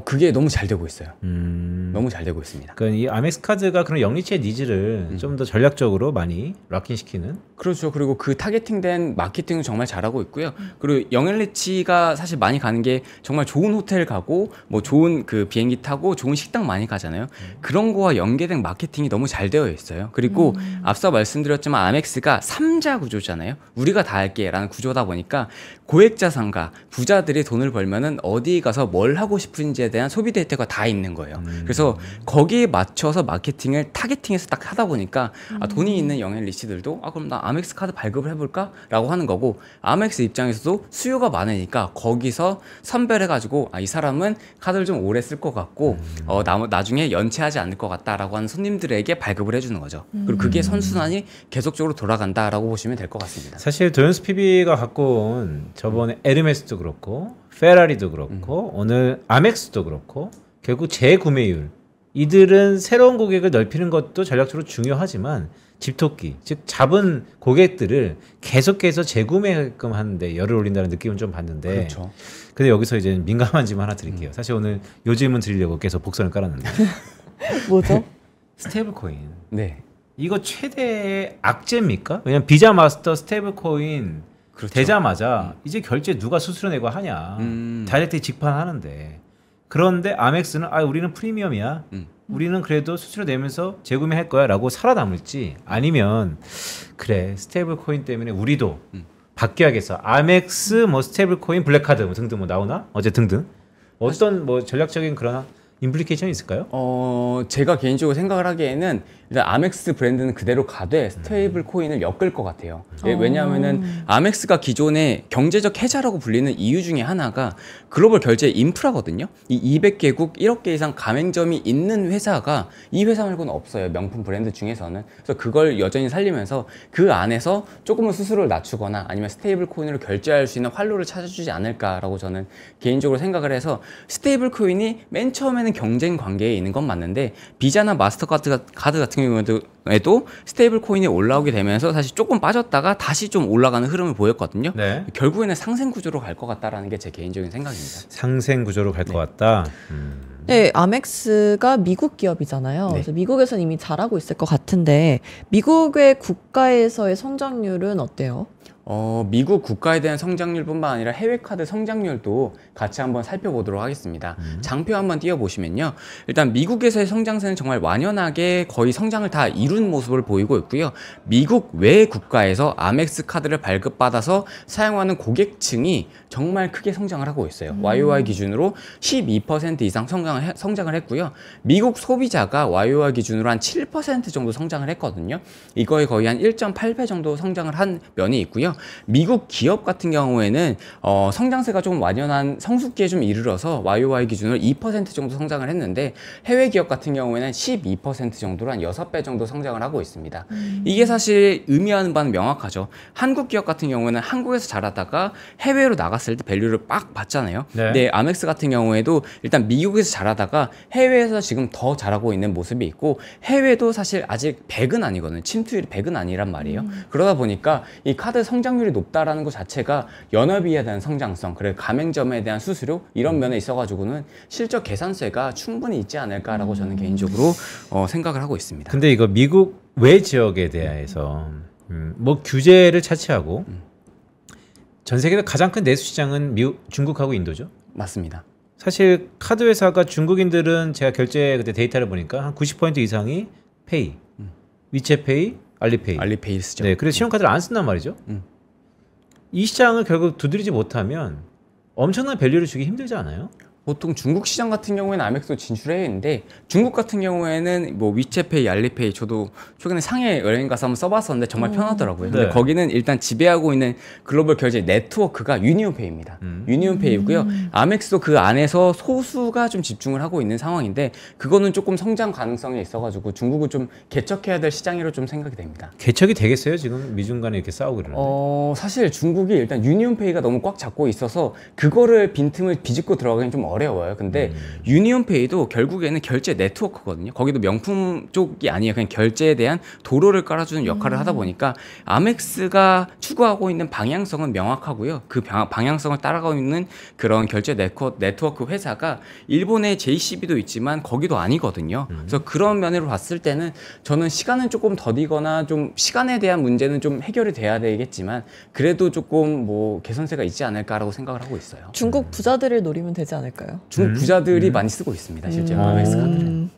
그게 너무 잘 되고 있어요. 너무 잘 되고 있습니다. 그러니까 이 아멕스 카드가 그런 영리치의 니즈를 좀 더 전략적으로 많이 락인시키는. 그렇죠. 그리고 그 타겟팅된 마케팅을 정말 잘하고 있고요. 그리고 영앤리치가 사실 많이 가는 게 정말 좋은 호텔 가고 뭐 좋은 그 비행기 타고 좋은 식당 많이 가잖아요. 그런 거와 연계된 마케팅이 너무 잘 되어 있어요. 그리고 앞서 말씀드렸지만 아멕스가 3자 구조잖아요. 우리가 다 할게 라는 구조다 보니까 고액자산가 부자들이 돈을 벌면은 어디 가서 뭘 하고 싶은지에 대한 소비 데이터가 다 있는 거예요. 그래서 거기에 맞춰서 마케팅을 타겟팅해서 딱 하다 보니까 돈이 있는 영앤리치들도 그럼 나 아멕스 카드 발급을 해볼까? 라고 하는 거고 아멕스 입장에서도 수요가 많으니까 거기서 선별해가지고 이 사람은 카드를 좀 오래 쓸 것 같고 나중에 연체하지 않을 것 같다라고 하는 손님들에게 발급을 해주는 거죠. 그리고 그게 선순환이 계속적으로 돌아간다라고 보시면 될 것 같습니다. 사실 도연스 PB가 갖고 온 저번에 에르메스도 그렇고 페라리도 그렇고 오늘 아멕스도 그렇고 결국 재구매율 이들은 새로운 고객을 넓히는 것도 전략적으로 중요하지만 집토끼 즉 잡은 고객들을 계속해서 재구매하게끔 하는데 열을 올린다는 느낌은 좀 받는데 그렇죠. 근데 여기서 이제 민감한 질문 하나 드릴게요. 사실 오늘 요 질문 드리려고 계속 복선을 깔았는데 뭐죠? 스테이블 코인 네. 이거 최대의 악재입니까? 왜냐면 비자 마스터 스테이블 코인 그렇죠. 되자마자 이제 결제 누가 수수료 내고 하냐 다이렉트 직판하는데 그런데 아멕스는 우리는 프리미엄이야 우리는 그래도 수수료 내면서 재구매할 거야 라고 살아남을지 아니면 그래 스테이블 코인 때문에 우리도 바뀌어야겠어 아멕스 뭐 스테이블 코인 블랙카드 뭐 등등 뭐 나오나 어제 등등 어떤 뭐 전략적인 그런 임플리케이션이 있을까요? 제가 개인적으로 생각을 하기에는 일단 아멕스 브랜드는 그대로 가되 스테이블 코인을 엮을 것 같아요. 왜냐하면은 아멕스가 기존의 경제적 해자라고 불리는 이유 중에 하나가 글로벌 결제 인프라거든요. 이 200개국 1억 개 이상 가맹점이 있는 회사가 이 회사 말고는 없어요. 명품 브랜드 중에서는. 그래서 그걸 여전히 살리면서 그 안에서 조금은 수수료를 낮추거나 아니면 스테이블 코인으로 결제할 수 있는 활로를 찾아주지 않을까라고 저는 개인적으로 생각을 해서 스테이블 코인이 맨 처음에는 경쟁 관계에 있는 건 맞는데 비자나 마스터카드 같은 경우에도 스테이블 코인이 올라오게 되면서 사실 조금 빠졌다가 다시 좀 올라가는 흐름을 보였거든요. 네. 결국에는 상생 구조로 갈 것 같다라는 게 제 개인적인 생각입니다. 상생 구조로 갈 것 같다. 네, 아멕스가 미국 기업이잖아요. 네. 그래서 미국에서는 이미 잘하고 있을 것 같은데 미국의 국가에서의 성장률은 어때요? 미국 국가에 대한 성장률뿐만 아니라 해외 카드 성장률도 같이 한번 살펴보도록 하겠습니다. 장표 한번 띄워보시면요. 일단 미국에서의 성장세는 정말 완연하게 거의 성장을 다 이룬 모습을 보이고 있고요. 미국 외 국가에서 아멕스 카드를 발급받아서 사용하는 고객층이 정말 크게 성장을 하고 있어요. YOY 기준으로 12% 이상 성장을 했고요. 미국 소비자가 YOY 기준으로 한 7% 정도 성장을 했거든요. 이거에 거의 한 1.8배 정도 성장을 한 면이 있고요. 미국 기업 같은 경우에는 성장세가 좀 완연한 성숙기에 좀 이르러서 YOY 기준으로 2% 정도 성장을 했는데 해외 기업 같은 경우에는 12% 정도로 한 6배 정도 성장을 하고 있습니다. 이게 사실 의미하는 바는 명확하죠. 한국 기업 같은 경우에는 한국에서 잘하다가 해외로 나갔을 때 밸류를 빡 받잖아요. 네. 근데 아멕스 같은 경우에도 일단 미국에서 잘하다가 해외에서 지금 더 잘하고 있는 모습이 있고 해외도 사실 아직 100은 아니거든요. 침투율이 100은 아니란 말이에요. 그러다 보니까 이 카드 성장률이 높다라는 것 자체가 연업이에 대한 성장성, 그리고 가맹점에 대한 수수료 이런 면에 있어가지고는 실적 계산세가 충분히 있지 않을까라고 저는 개인적으로 생각을 하고 있습니다. 근데 이거 미국 외 지역에 대해서 뭐 규제를 차치하고 전 세계에서 가장 큰 내수 시장은 중국하고 인도죠. 맞습니다. 사실 카드 회사가 중국인들은 제가 결제 그때 데이터를 보니까 한 90% 이상이 페이, 위챗페이, 알리페이. 알리페이 쓰죠. 네, 그래서 신용카드를 안 쓴단 말이죠. 이 시장을 결국 두드리지 못하면 엄청난 밸류를 주기 힘들지 않아요? 보통 중국 시장 같은 경우에는 아멕스도 진출해 있는데 중국 같은 경우에는 뭐 위챗페이, 알리페이 저도 최근에 상해 여행 가서 한번 써봤었는데 정말 편하더라고요. 근데 네. 거기는 일단 지배하고 있는 글로벌 결제 네트워크가 유니온페이입니다. 유니온페이고요. 아멕스도 그 안에서 소수가 좀 집중을 하고 있는 상황인데 그거는 조금 성장 가능성이 있어가지고 중국은 좀 개척해야 될 시장으로 좀 생각이 됩니다. 개척이 되겠어요? 지금 미중 간에 이렇게 싸우고 그러는데. 사실 중국이 일단 유니온페이가 너무 꽉 잡고 있어서 그거를 빈틈을 비집고 들어가기는 좀 어려워요. 근데 유니온페이도 결국에는 결제 네트워크거든요. 거기도 명품 쪽이 아니에요. 그냥 결제에 대한 도로를 깔아주는 역할을 하다 보니까 아멕스가 추구하고 있는 방향성은 명확하고요. 그 방향성을 따라가고 있는 그런 결제 네트워크 회사가 일본의 JCB도 있지만 거기도 아니거든요. 그래서 그런 면으로 봤을 때는 저는 시간은 조금 더디거나 좀 시간에 대한 문제는 좀 해결이 돼야 되겠지만 그래도 조금 뭐 개선세가 있지 않을까라고 생각을 하고 있어요. 중국 부자들을 노리면 되지 않을까요? 중국 부자들이 많이 쓰고 있습니다. 실제로 아멕스 카드를.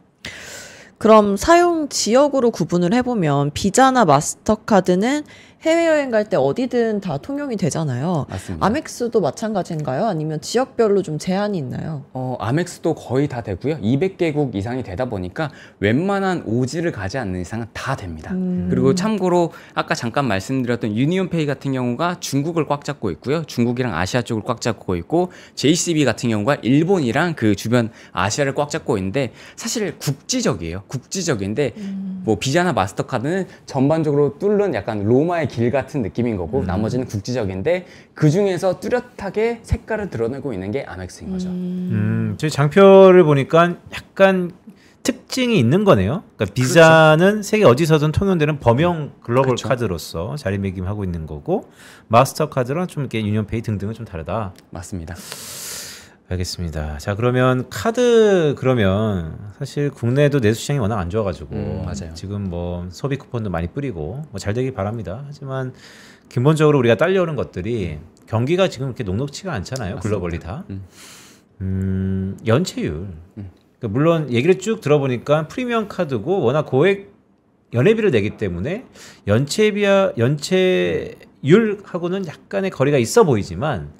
그럼 사용 지역으로 구분을 해보면 비자나 마스터카드는 해외여행 갈 때 어디든 다 통용이 되잖아요. 맞습니다. 아멕스도 마찬가지인가요? 아니면 지역별로 좀 제한이 있나요? 아멕스도 거의 다 되고요. 200개국 이상이 되다 보니까 웬만한 오지를 가지 않는 이상은 다 됩니다. 그리고 참고로 아까 잠깐 말씀드렸던 유니온페이 같은 경우가 중국을 꽉 잡고 있고요. 중국이랑 아시아 쪽을 꽉 잡고 있고 JCB 같은 경우가 일본이랑 그 주변 아시아를 꽉 잡고 있는데 사실 국지적이에요. 국지적인데 뭐 비자나 마스터카드는 전반적으로 뚫는 약간 로마의 길 같은 느낌인 거고 나머지는 국지적인데 그 중에서 뚜렷하게 색깔을 드러내고 있는 게 아멕스인 거죠. 저희 장표를 보니까 약간 특징이 있는 거네요. 그러니까 비자는 그렇죠. 세계 어디서든 통용되는 범용 글로벌 그렇죠. 카드로서 자리매김하고 있는 거고 마스터카드랑 좀 이렇게 유니온페이 등등은 좀 다르다. 맞습니다. 알겠습니다. 자 그러면 카드 그러면 사실 국내도 내수 시장이 워낙 안 좋아가지고 맞아요. 지금 뭐 소비 쿠폰도 많이 뿌리고 뭐 잘 되길 바랍니다. 하지만 기본적으로 우리가 딸려오는 것들이 경기가 지금 그렇게 녹록치가 않잖아요. 맞습니다. 글로벌리 다. 연체율. 그러니까 물론 얘기를 쭉 들어보니까 프리미엄 카드고 워낙 고액 연회비를 내기 때문에 연체율하고는 약간의 거리가 있어 보이지만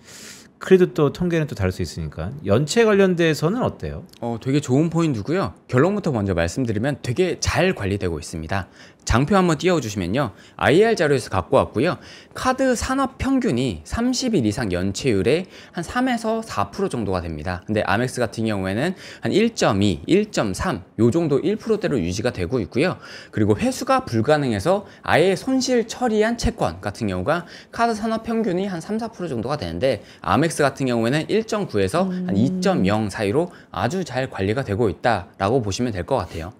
그래도 또 통계는 또 다를 수 있으니까 연체 관련돼서는 어때요? 되게 좋은 포인트고요. 결론부터 먼저 말씀드리면 되게 잘 관리되고 있습니다. 장표 한번 띄워주시면요. IR 자료에서 갖고 왔고요. 카드 산업 평균이 30일 이상 연체율의 한 3에서 4% 정도가 됩니다. 근데 아멕스 같은 경우에는 한 1.2, 1.3 요 정도 1%대로 유지가 되고 있고요. 그리고 회수가 불가능해서 아예 손실 처리한 채권 같은 경우가 카드 산업 평균이 한 3, 4% 정도가 되는데 아멕스 같은 경우에는 1.9에서 한 2.0 사이로 아주 잘 관리가 되고 있다라고 보시면 될 것 같아요.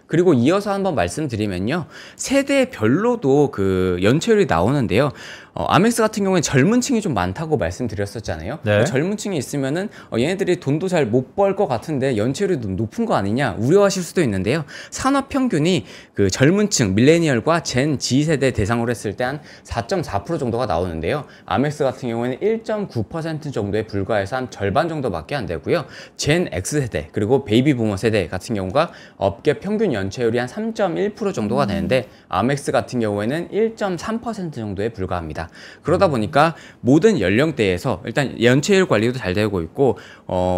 그리고 이어서 한번 말씀드리면요. 세대별로도 그 연체율이 나오는데요. 아멕스 같은 경우는 젊은 층이 좀 많다고 말씀드렸었잖아요. 네. 젊은 층이 있으면은 얘네들이 돈도 잘 못 벌 것 같은데 연체율이 높은 거 아니냐 우려하실 수도 있는데요. 산업 평균이 그 젊은 층 밀레니얼과 젠 Z 세대 대상으로 했을 때 한 4.4% 정도가 나오는데요. 아멕스 같은 경우에는 1.9% 정도에 불과해서 한 절반 정도밖에 안 되고요. 젠 X 세대 그리고 베이비 부머 세대 같은 경우가 업계 평균 연체율이 한 3.1% 정도가 되는데 아멕스 같은 경우에는 1.3% 정도에 불과합니다. 그러다 보니까 모든 연령대에서 일단 연체율 관리도 잘 되고 있고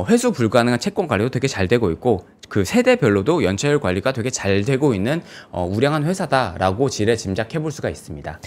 회수 불가능한 채권 관리도 되게 잘 되고 있고 그 세대별로도 연체율 관리가 되게 잘 되고 있는 우량한 회사다라고 지레 짐작해 볼 수가 있습니다.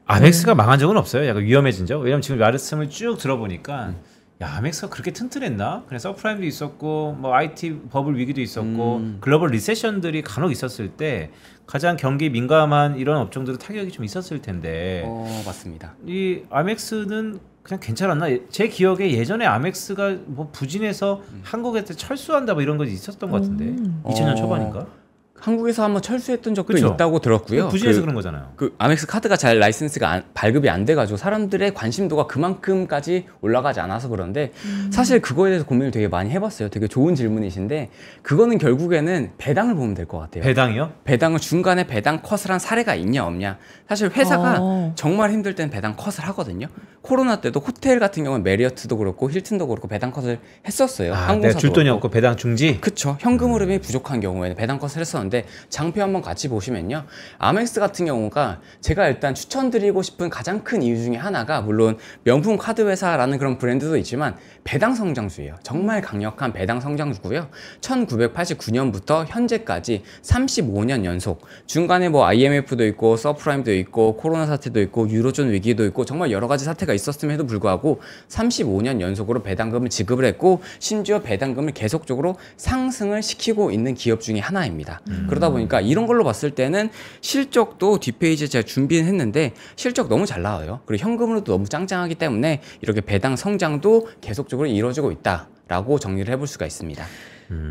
아멕스가 망한 적은 없어요. 약간 위험해진 적. 왜냐면 지금 말씀을 쭉 들어보니까 야, 아멕스가 그렇게 튼튼했나? 그냥 서프라임도 있었고 뭐 IT 버블 위기도 있었고 글로벌 리세션들이 간혹 있었을 때 가장 경기 민감한 이런 업종들은 타격이 좀 있었을 텐데 맞습니다. 이 아멕스는 그냥 괜찮았나? 제 기억에 예전에 아멕스가 뭐 부진해서 한국에 철수한다 뭐 이런 거 있었던 것 같은데 2000년 초반인가? 한국에서 한번 철수했던 적도 그쵸? 있다고 들었고요. 부진해서 그런 거잖아요. 그 아멕스 카드가 잘 라이센스가 발급이 안 돼가지고 사람들의 관심도가 그만큼까지 올라가지 않아서 그런데 사실 그거에 대해서 고민을 되게 많이 해봤어요. 되게 좋은 질문이신데 그거는 결국에는 배당을 보면 될 것 같아요. 배당이요? 배당을 중간에 배당 컷을 한 사례가 있냐 없냐. 사실 회사가 정말 힘들 땐 배당 컷을 하거든요. 코로나 때도 호텔 같은 경우는 메리어트도 그렇고 힐튼도 그렇고 배당 컷을 했었어요. 내가 줄 돈이 없고 배당 중지? 그쵸. 현금 흐름이 부족한 경우에는 배당 컷을 했었는데 건데 장표 한번 같이 보시면요. 아멕스 같은 경우가 제가 일단 추천드리고 싶은 가장 큰 이유 중에 하나가 물론 명품 카드 회사라는 그런 브랜드도 있지만 배당 성장주예요. 정말 강력한 배당 성장주고요. 1989년부터 현재까지 35년 연속 중간에 뭐 IMF도 있고 서프라임도 있고 코로나 사태도 있고 유로존 위기도 있고 정말 여러 가지 사태가 있었음에도 불구하고 35년 연속으로 배당금을 지급을 했고 심지어 배당금을 계속적으로 상승을 시키고 있는 기업 중에 하나입니다. 그러다 보니까 이런 걸로 봤을 때는 실적도 뒷페이지에 제가 준비는 했는데 실적 너무 잘 나와요. 그리고 현금으로도 너무 짱짱하기 때문에 이렇게 배당 성장도 계속적으로 이루어지고 있다라고 정리를 해볼 수가 있습니다.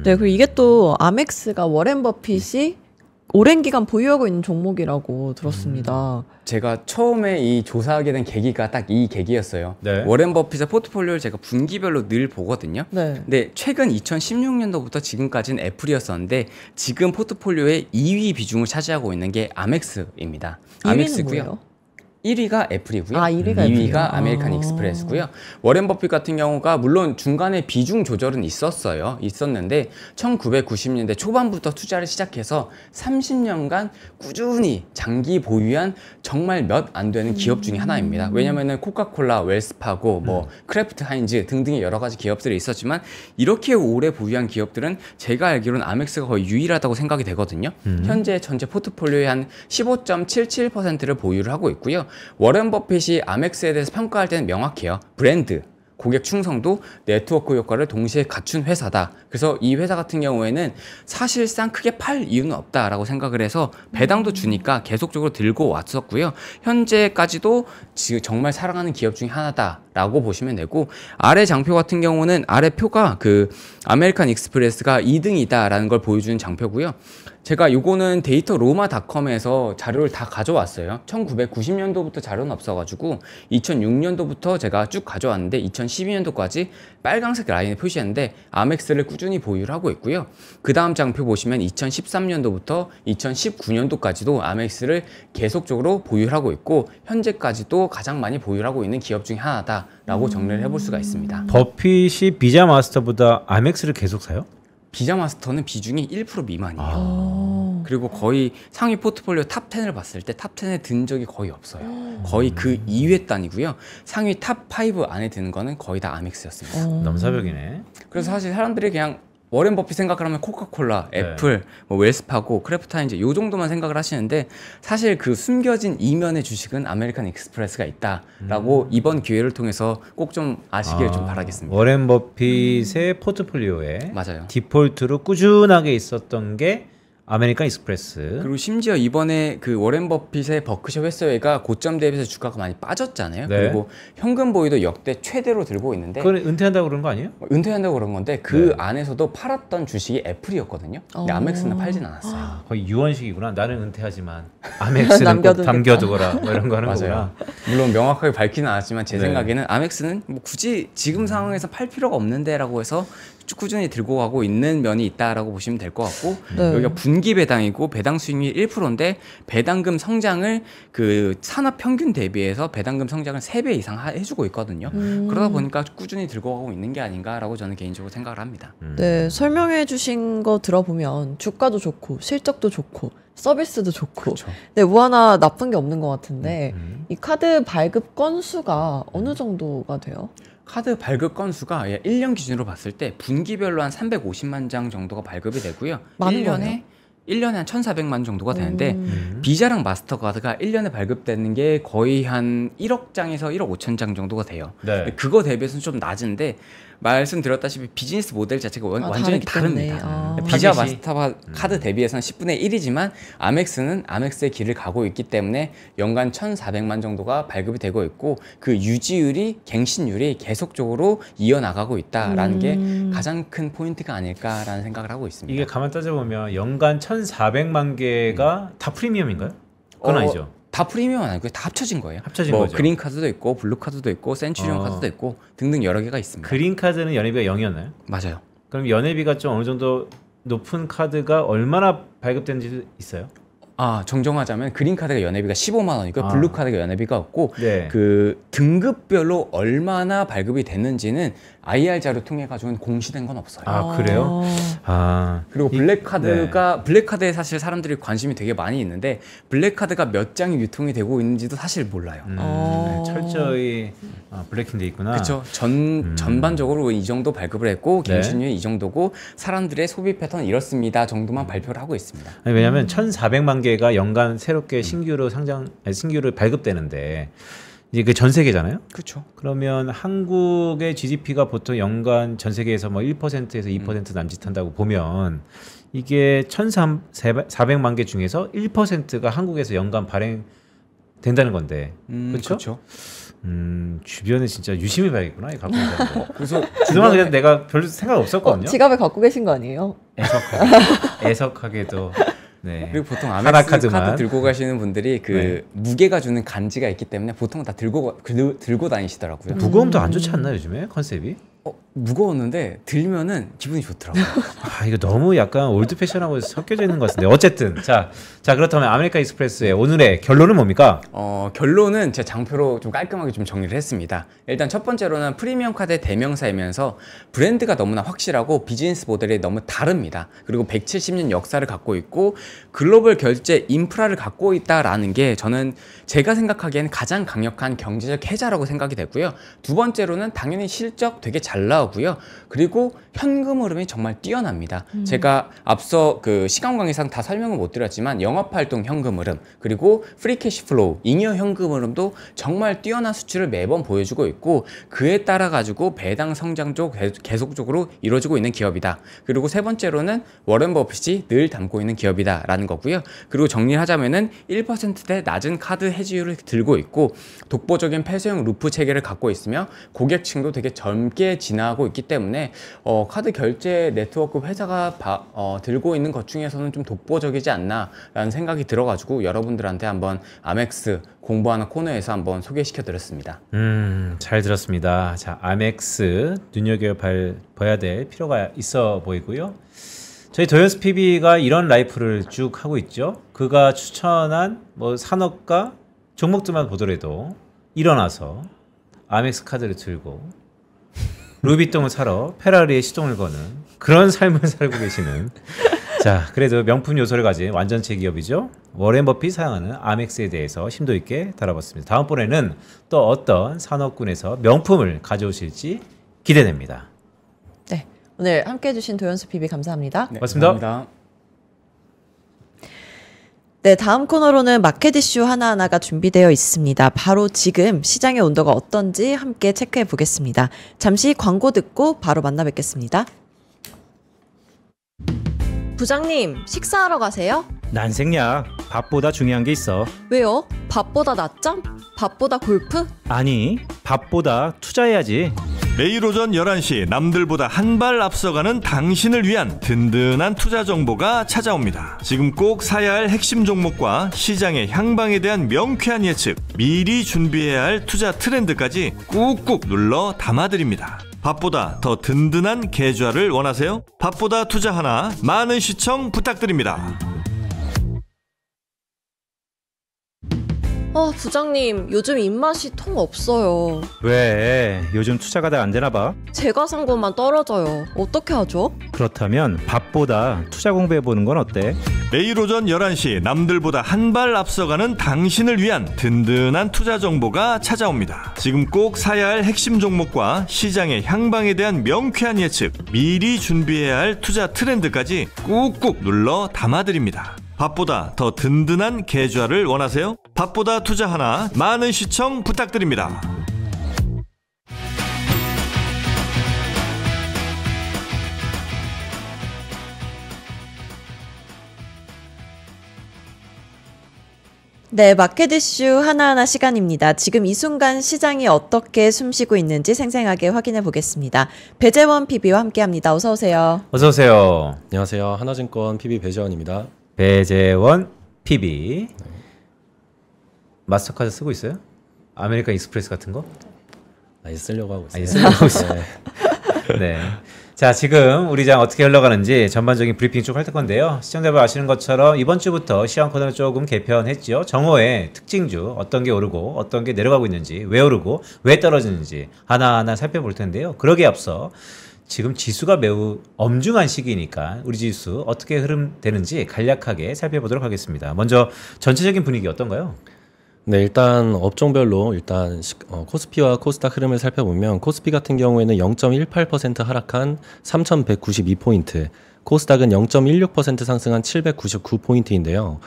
네, 그리고 이게 또 아멕스가 워렌 버핏이 오랜 기간 보유하고 있는 종목이라고 들었습니다. 제가 처음에 이 조사하게 된 계기가 딱 이 계기였어요. 네. 워렌 버핏의 포트폴리오를 제가 분기별로 늘 보거든요. 네. 근데 최근 2016년도부터 지금까지는 애플이었었는데 지금 포트폴리오의 2위 비중을 차지하고 있는 게 아멕스입니다. 2위는 뭐예요? 1위가 애플이고요. 1위가 2위가 애플이요? 아메리칸 익스프레스고요. 워렌 버핏 같은 경우가 물론 중간에 비중 조절은 있었는데 1990년대 초반부터 투자를 시작해서 30년간 꾸준히 장기 보유한 정말 몇 안 되는 기업 중에 하나입니다. 왜냐면은 코카콜라, 웰스파고, 뭐 크래프트 하인즈 등등의 여러 가지 기업들이 있었지만 이렇게 오래 보유한 기업들은 제가 알기로는 아멕스가 거의 유일하다고 생각이 되거든요. 현재 전체 포트폴리오의 한 15.77%를 보유를 하고 있고요. 워렌 버핏이 아멕스에 대해서 평가할 때는 명확해요. 브랜드, 고객 충성도, 네트워크 효과를 동시에 갖춘 회사다. 그래서 이 회사 같은 경우에는 사실상 크게 팔 이유는 없다라고 생각을 해서 배당도 주니까 계속적으로 들고 왔었고요. 현재까지도 지금 정말 사랑하는 기업 중에 하나다라고 보시면 되고, 아래 장표 같은 경우는 아래 표가 그 아메리칸 익스프레스가 2등이다라는 걸 보여주는 장표고요. 제가 요거는 데이터 로마닷컴에서 자료를 다 가져왔어요. 1990년도부터 자료는 없어가지고 2006년도부터 제가 쭉 가져왔는데 2012년도까지 빨간색 라인에 표시했는데 아멕스를 꾸준히 보유를 하고 있고요. 그 다음 장표 보시면 2013년도부터 2019년도까지도 아멕스를 계속적으로 보유를 하고 있고 현재까지도 가장 많이 보유를 하고 있는 기업 중에 하나다라고 정리를 해볼 수가 있습니다. 버핏이 비자 마스터보다 아멕스를 계속 사요? 비자 마스터는 비중이 1% 미만이에요. 그리고 거의 상위 포트폴리오 탑 10을 봤을 때 탑 10에 든 적이 거의 없어요. 거의 그 2회 단이고요. 상위 탑 5 안에 드는 거는 거의 다 아멕스였습니다. 넘사벽이네. 그래서 사실 사람들이 그냥 워렌 버핏 생각을 하면 코카콜라, 애플, 뭐 웰스파고, 크래프트 하인즈 요 정도만 생각을 하시는데 사실 그 숨겨진 이면의 주식은 아메리칸 익스프레스가 있다라고 이번 기회를 통해서 꼭 좀 아시길 좀 바라겠습니다. 워렌 버핏의 포트폴리오에 맞아요. 디폴트로 꾸준하게 있었던 게 아메리칸 익스프레스. 그리고 심지어 이번에 그 워렌 버핏의 버크셔 회사회가 고점 대비해서 주가가 많이 빠졌잖아요. 네. 그리고 현금 보유도 역대 최대로 들고 있는데 그건 은퇴한다고 그런 거 아니에요? 은퇴한다고 그런 건데 그 안에서도 팔았던 주식이 애플이었거든요. 근데 아멕스는 팔진 않았어요. 거의 유언식이구나. 나는 은퇴하지만 아멕스는 꼭 남겨두겠다. 담겨두거라. 뭐 이런 거 하는 맞아요. 거구나. 물론 명확하게 밝히는 않았지만 제 네. 생각에는 아멕스는 뭐 굳이 지금 상황에서 팔 필요가 없는데라고 해서 꾸준히 들고 가고 있는 면이 있다라고 보시면 될 것 같고 네. 여기가 분기 배당이고 배당 수익률이 1%인데 배당금 성장을 그 산업 평균 대비해서 배당금 성장을 3배 이상 해주고 있거든요. 그러다 보니까 꾸준히 들고 가고 있는 게 아닌가라고 저는 개인적으로 생각을 합니다. 네, 설명해 주신 거 들어보면 주가도 좋고 실적도 좋고 서비스도 좋고 그렇죠. 네, 뭐 하나 나쁜 게 없는 것 같은데 이 카드 발급 건수가 어느 정도가 돼요? 카드 발급 건수가 1년 기준으로 봤을 때 분기별로 한 350만 장 정도가 발급이 되고요. 많은 거네요. 1년에 한 1,400만 정도가 되는데 비자랑 마스터카드가 1년에 발급되는 게 거의 한 1억 장에서 1억 5천 장 정도가 돼요. 네. 그거 대비해서는 좀 낮은데 말씀드렸다시피 비즈니스 모델 자체가 완전히 다르기 다릅니다. 때문에. 비자 타깃이. 마스터카드 대비해서는 10분의 1이지만 아멕스는 아멕스의 길을 가고 있기 때문에 연간 1,400만 정도가 발급이 되고 있고 그 유지율이 갱신율이 계속적으로 이어나가고 있다라는 게 가장 큰 포인트가 아닐까라는 생각을 하고 있습니다. 이게 가만 따져보면 연간 1,400만 개가 다 프리미엄인가요? 그건 아니죠. 다 프리미엄 아니고요. 다 합쳐진 거예요. 합쳐진 뭐 거죠. 그린 카드도 있고 블루 카드도 있고 센츄리온 카드도 있고 등등 여러 개가 있습니다. 그린 카드는 연회비가 0이었나요? 맞아요. 그럼 연회비가 좀 어느 정도 높은 카드가 얼마나 발급되는지 있어요? 정정하자면 그린카드가 연회비가 15만 원이고 블루카드가 연회비가 없고 네. 그 등급별로 얼마나 발급이 됐는지는 IR 자료 통해 가지고는 공시된 건 없어요. 그래요? 그리고 블랙카드에 사실 사람들이 관심이 되게 많이 있는데 블랙카드가 몇 장이 유통이 되고 있는지도 사실 몰라요. 철저히 블랙인데 있구나. 그렇죠. 전반적으로 이 정도 발급을 했고 갱신율이 이 정도고 사람들의 소비 패턴 이렇습니다 정도만 발표를 하고 있습니다. 아니, 왜냐하면 1,400만 개가 연간 새롭게 신규로 신규로 발급되는데 이제 그 전 세계잖아요. 그렇죠. 그러면 한국의 GDP가 보통 연간 전 세계에서 뭐 1%에서 2% 남짓한다고 보면 이게 1,400만 개 중에서 1%가 한국에서 연간 발행된다는 건데, 그렇죠? 주변에 진짜 유심히 봐야겠구나, 이 갖고 있는 사람들. 그래서 그동안 그냥 내가 별 생각 없었거든요. 지갑에 갖고 계신 거 아니에요? 애석하게도. 네. 그리고 보통 아멕스 카드 들고 가시는 분들이 그 무게가 주는 간지가 있기 때문에 보통 다 들고 다니시더라고요. 무거움도 안 좋지 않나 요즘에 컨셉이? 무거웠는데 들면은 기분이 좋더라고요. 이거 너무 약간 올드 패션하고 섞여져 있는 것 같은데 어쨌든 자 그렇다면 아메리칸 익스프레스의 오늘의 결론은 뭡니까? 결론은 제 장표로 좀 깔끔하게 좀 정리를 했습니다. 일단 첫 번째로는 프리미엄 카드의 대명사이면서 브랜드가 너무나 확실하고 비즈니스 모델이 너무 다릅니다. 그리고 170년 역사를 갖고 있고 글로벌 결제 인프라를 갖고 있다라는 게 저는 제가 생각하기에는 가장 강력한 경제적 해자라고 생각이 되고요. 두 번째로는 당연히 실적 되게 잘 나오고요. 그리고 현금 흐름이 정말 뛰어납니다. 제가 앞서 그 시간 관계상 다 설명을 못 드렸지만 영업활동 현금 흐름 그리고 프리캐시 플로우, 잉여 현금 흐름도 정말 뛰어난 수치를 매번 보여주고 있고 그에 따라 가지고 배당 성장도 계속적으로 이루어지고 있는 기업이다. 그리고 세 번째로는 워런 버핏이 늘 담고 있는 기업이다 라는 거고요. 그리고 정리하자면은 1%대 낮은 카드 해지율을 들고 있고 독보적인 폐쇄형 루프 체계를 갖고 있으며 고객층도 되게 젊게 진화하고 있기 때문에 카드 결제 네트워크 회사가 들고 있는 것 중에서는 좀 독보적이지 않나 라는 생각이 들어가지고 여러분들한테 한번 아멕스 공부하는 코너에서 한번 소개시켜 드렸습니다. 잘 들었습니다. 자, 아멕스 눈여겨봐야 될 필요가 있어 보이고요. 저희 도연스 PB가 이런 라이프를 쭉 하고 있죠. 그가 추천한 뭐 산업과 종목들만 보더라도 일어나서 아멕스 카드를 들고 루비통을 사러 페라리에 시동을 거는 그런 삶을 살고 계시는 자, 그래도 명품 요소를 가진 완전체 기업이죠. 워렌 버핏이 사용하는 아멕스에 대해서 심도 있게 다뤄봤습니다. 다음번에는 또 어떤 산업군에서 명품을 가져오실지 기대됩니다. 네, 오늘 함께해 주신 도연수 PB 감사합니다. 네, 고맙습니다. 감사합니다. 네, 다음 코너로는 마켓 이슈 하나하나가 준비되어 있습니다. 바로 지금 시장의 온도가 어떤지 함께 체크해 보겠습니다. 잠시 광고 듣고 바로 만나 뵙겠습니다. 부장님, 식사하러 가세요? 난생략, 밥보다 중요한 게 있어. 왜요? 밥보다 낮잠? 밥보다 골프? 아니, 밥보다 투자해야지. 매일 오전 11시 남들보다 한 발 앞서가는 당신을 위한 든든한 투자 정보가 찾아옵니다. 지금 꼭 사야 할 핵심 종목과 시장의 향방에 대한 명쾌한 예측, 미리 준비해야 할 투자 트렌드까지 꾹꾹 눌러 담아드립니다. 밥보다 더 든든한 계좌를 원하세요? 밥보다 투자 하나 많은 시청 부탁드립니다. 부장님, 요즘 입맛이 통 없어요. 왜? 요즘 투자가 다 안 되나 봐? 제가 산 것만 떨어져요. 어떻게 하죠? 그렇다면 밥보다 투자 공부해보는 건 어때? 매일 오전 11시 남들보다 한 발 앞서가는 당신을 위한 든든한 투자 정보가 찾아옵니다. 지금 꼭 사야 할 핵심 종목과 시장의 향방에 대한 명쾌한 예측, 미리 준비해야 할 투자 트렌드까지 꾹꾹 눌러 담아드립니다. 밥보다 더 든든한 계좌를 원하세요? 밥보다 투자 하나 많은 시청 부탁드립니다. 네, 마켓 이슈 하나하나 시간입니다. 지금 이 순간 시장이 어떻게 숨쉬고 있는지 생생하게 확인해 보겠습니다. 배재원 PB와 함께합니다. 어서 오세요. 어서 오세요. 안녕하세요. 하나증권 PB 배재원입니다. 배재원 PB. 마스터카드 쓰고 있어요? 아메리칸 익스프레스 같은 거? 쓰려고 하고 있어요. 쓰려고 하고 있어요. 네. 자, 지금 우리 장 어떻게 흘러가는지 전반적인 브리핑 쭉 할 건데요. 시청자분 아시는 것처럼 이번 주부터 시황 코너를 조금 개편했죠. 정오의 특징주 어떤 게 오르고 어떤 게 내려가고 있는지, 왜 오르고 왜 떨어지는지 하나하나 살펴볼 텐데요. 그러기에 앞서 지금 지수가 매우 엄중한 시기니까 우리 지수 어떻게 흐름되는지 간략하게 살펴보도록 하겠습니다. 먼저 전체적인 분위기 어떤가요? 네, 일단 업종별로 코스피와 코스닥 흐름을 살펴보면 코스피 같은 경우에는 0.18% 하락한 3,192포인트, 코스닥은 0.16% 상승한 799포인트인데요.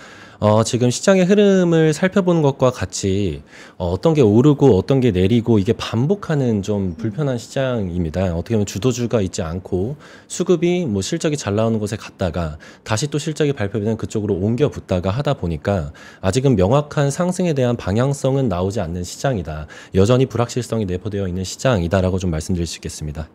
지금 시장의 흐름을 살펴보는 것과 같이 어떤 게 오르고 어떤 게 내리고 이게 반복하는 좀 불편한 시장입니다. 어떻게 보면 주도주가 있지 않고 수급이 뭐 실적이 잘 나오는 곳에 갔다가 다시 또 실적이 발표되는 그쪽으로 옮겨 붙다가 하다 보니까 아직은 명확한 상승에 대한 방향성은 나오지 않는 시장이다. 여전히 불확실성이 내포되어 있는 시장이다라고 좀 말씀드릴 수 있겠습니다.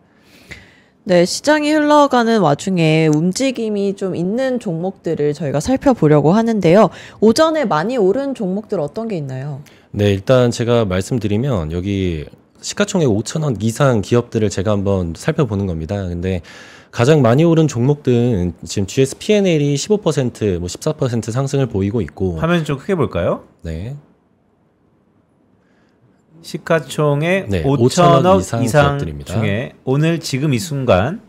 네, 시장이 흘러가는 와중에 움직임이 좀 있는 종목들을 저희가 살펴보려고 하는데요. 오전에 많이 오른 종목들 어떤 게 있나요? 네, 일단 제가 말씀드리면 여기 시가총액 5,000원 이상 기업들을 제가 한번 살펴보는 겁니다. 근데 가장 많이 오른 종목들은 지금 GS P&L이 15%, 뭐 14% 상승을 보이고 있고. 화면 좀 크게 볼까요? 네. 시가총액 네, 5천억 5천억 이상 기업들입니다. 중에 오늘 지금 이 순간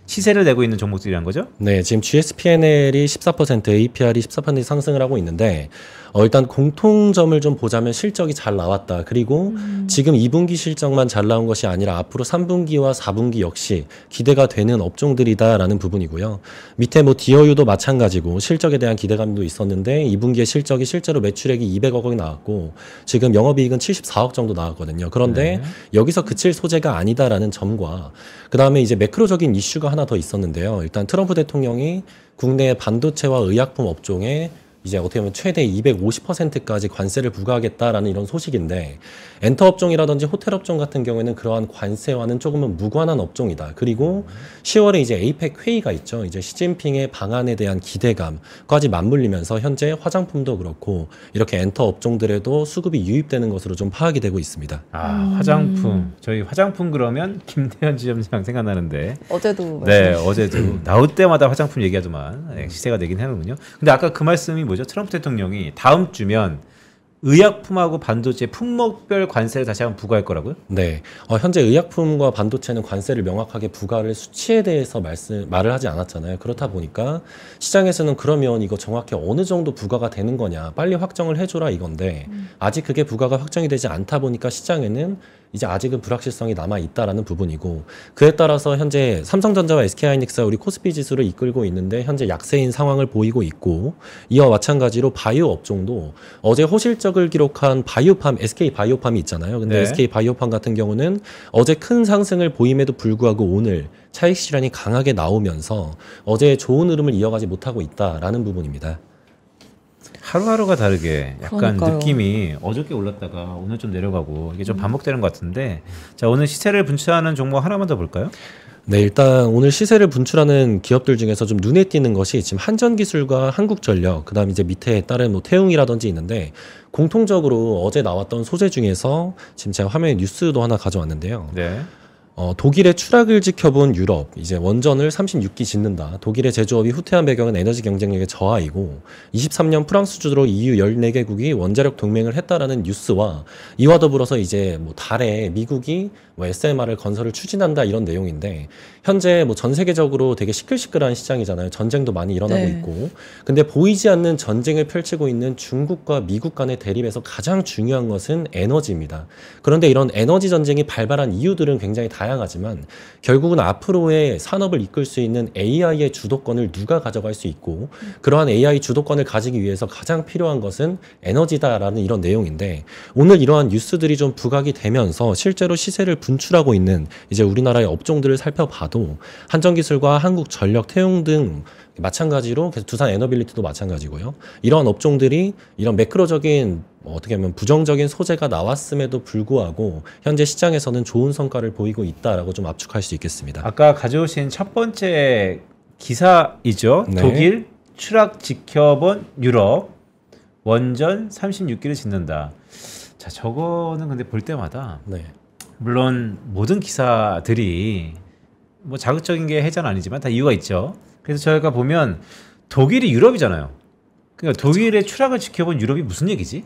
시세를 내고 있는 종목들이란 거죠? 네, 지금 GS P&L이 14%, APR이 14% 상승을 하고 있는데 일단 공통점을 좀 보자면 실적이 잘 나왔다. 그리고 지금 2분기 실적만 잘 나온 것이 아니라 앞으로 3분기와 4분기 역시 기대가 되는 업종들이다라는 부분이고요. 밑에 뭐 디어유도 마찬가지고 실적에 대한 기대감도 있었는데 2분기의 실적이 실제로 매출액이 200억 원이 나왔고 지금 영업이익은 74억 정도 나왔거든요. 그런데 여기서 그칠 소재가 아니다라는 점과 그다음에 이제 매크로적인 이슈가 하나 더 있었는데요. 일단 트럼프 대통령이 국내 반도체와 의약품 업종에 이제 어떻게 보면 최대 250%까지 관세를 부과하겠다라는 이런 소식인데 엔터 업종이라든지 호텔 업종 같은 경우에는 그러한 관세와는 조금은 무관한 업종이다. 그리고 10월에 이제 에이펙 회의가 있죠. 이제 시진핑의 방안에 대한 기대감까지 맞물리면서 현재 화장품도 그렇고 이렇게 엔터 업종들에도 수급이 유입되는 것으로 좀 파악이 되고 있습니다. 화장품. 저희 화장품 그러면 김태현 지점장 생각나는데. 어제도 네, 어제도 나올 때마다 화장품 얘기하더만 시세가 되긴 하는군요. 근데 아까 그 말씀이 뭐죠? 트럼프 대통령이 다음 주면 의약품하고 반도체 품목별 관세를 다시 한번 부과할 거라고요? 네. 현재 의약품과 반도체는 관세를 명확하게 부과를 수치에 대해서 말을 하지 않았잖아요. 그렇다 보니까 시장에서는 그러면 이거 정확히 어느 정도 부과가 되는 거냐. 빨리 확정을 해줘라 이건데 아직 그게 부과가 확정이 되지 않다 보니까 시장에는 이제 아직은 불확실성이 남아있다라는 부분이고 그에 따라서 현재 삼성전자와 SK하이닉스가 우리 코스피 지수를 이끌고 있는데 현재 약세인 상황을 보이고 있고 이와 마찬가지로 바이오 업종도 어제 호실적을 기록한 바이오팜, SK바이오팜이 있잖아요. 근데 네. SK바이오팜 같은 경우는 어제 큰 상승을 보임에도 불구하고 오늘 차익 실현이 강하게 나오면서 어제의 좋은 흐름을 이어가지 못하고 있다라는 부분입니다. 하루하루가 다르게 약간 그러니까요. 느낌이 어저께 올랐다가 오늘 좀 내려가고 이게 좀 반복되는 것 같은데 자 오늘 시세를 분출하는 종목 하나만 더 볼까요? 네, 일단 오늘 시세를 분출하는 기업들 중에서 좀 눈에 띄는 것이 지금 한전기술과 한국전력, 그다음 이제 밑에 다른 뭐 태웅이라든지 있는데 공통적으로 어제 나왔던 소재 중에서 지금 제가 화면에 뉴스도 하나 가져왔는데요. 네. 독일의 추락을 지켜본 유럽, 이제 원전을 36기 짓는다. 독일의 제조업이 후퇴한 배경은 에너지 경쟁력의 저하이고 23년 프랑스 주도로 EU 14개국이 원자력 동맹을 했다라는 뉴스와 이와 더불어서 이제 뭐 달에 미국이 뭐 SMR을 건설을 추진한다 이런 내용인데 현재 뭐 전 세계적으로 되게 시끌시끌한 시장이잖아요. 전쟁도 많이 일어나고 네. 있고 근데 보이지 않는 전쟁을 펼치고 있는 중국과 미국 간의 대립에서 가장 중요한 것은 에너지입니다. 그런데 이런 에너지 전쟁이 발발한 이유들은 굉장히 다양하지만 결국은 앞으로의 산업을 이끌 수 있는 AI의 주도권을 누가 가져갈 수 있고 그러한 AI 주도권을 가지기 위해서 가장 필요한 것은 에너지다라는 이런 내용인데 오늘 이러한 뉴스들이 좀 부각이 되면서 실제로 시세를 분출하고 있는 이제 우리나라의 업종들을 살펴봐도 한전기술과 한국전력, 태용 등 마찬가지로 계속 두산 에너빌리티도 마찬가지고요. 이러한 업종들이 이런 매크로적인 어떻게 보면 부정적인 소재가 나왔음에도 불구하고 현재 시장에서는 좋은 성과를 보이고 있다라고 좀 압축할 수 있겠습니다. 아까 가져오신 첫 번째 기사이죠. 네. 독일 추락 지켜본 유럽 원전 36기를 짓는다. 자 저거는 근데 볼 때마다 네. 물론 모든 기사들이 뭐 자극적인 게 해자는 아니지만 다 이유가 있죠. 그래서 저희가 보면 독일이 유럽이잖아요. 그러니까 독일의 추락을 지켜본 유럽이 무슨 얘기지?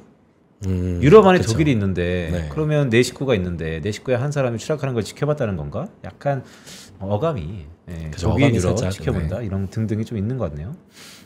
유럽 안에 그쵸. 독일이 있는데 네. 그러면 내 식구가 있는데 내 식구에 한 사람이 추락하는 걸 지켜봤다는 건가? 약간 어감이 그죠, 독일 어감이 유럽 살짝, 지켜본다 이런 등등이 좀 있는 것 같네요.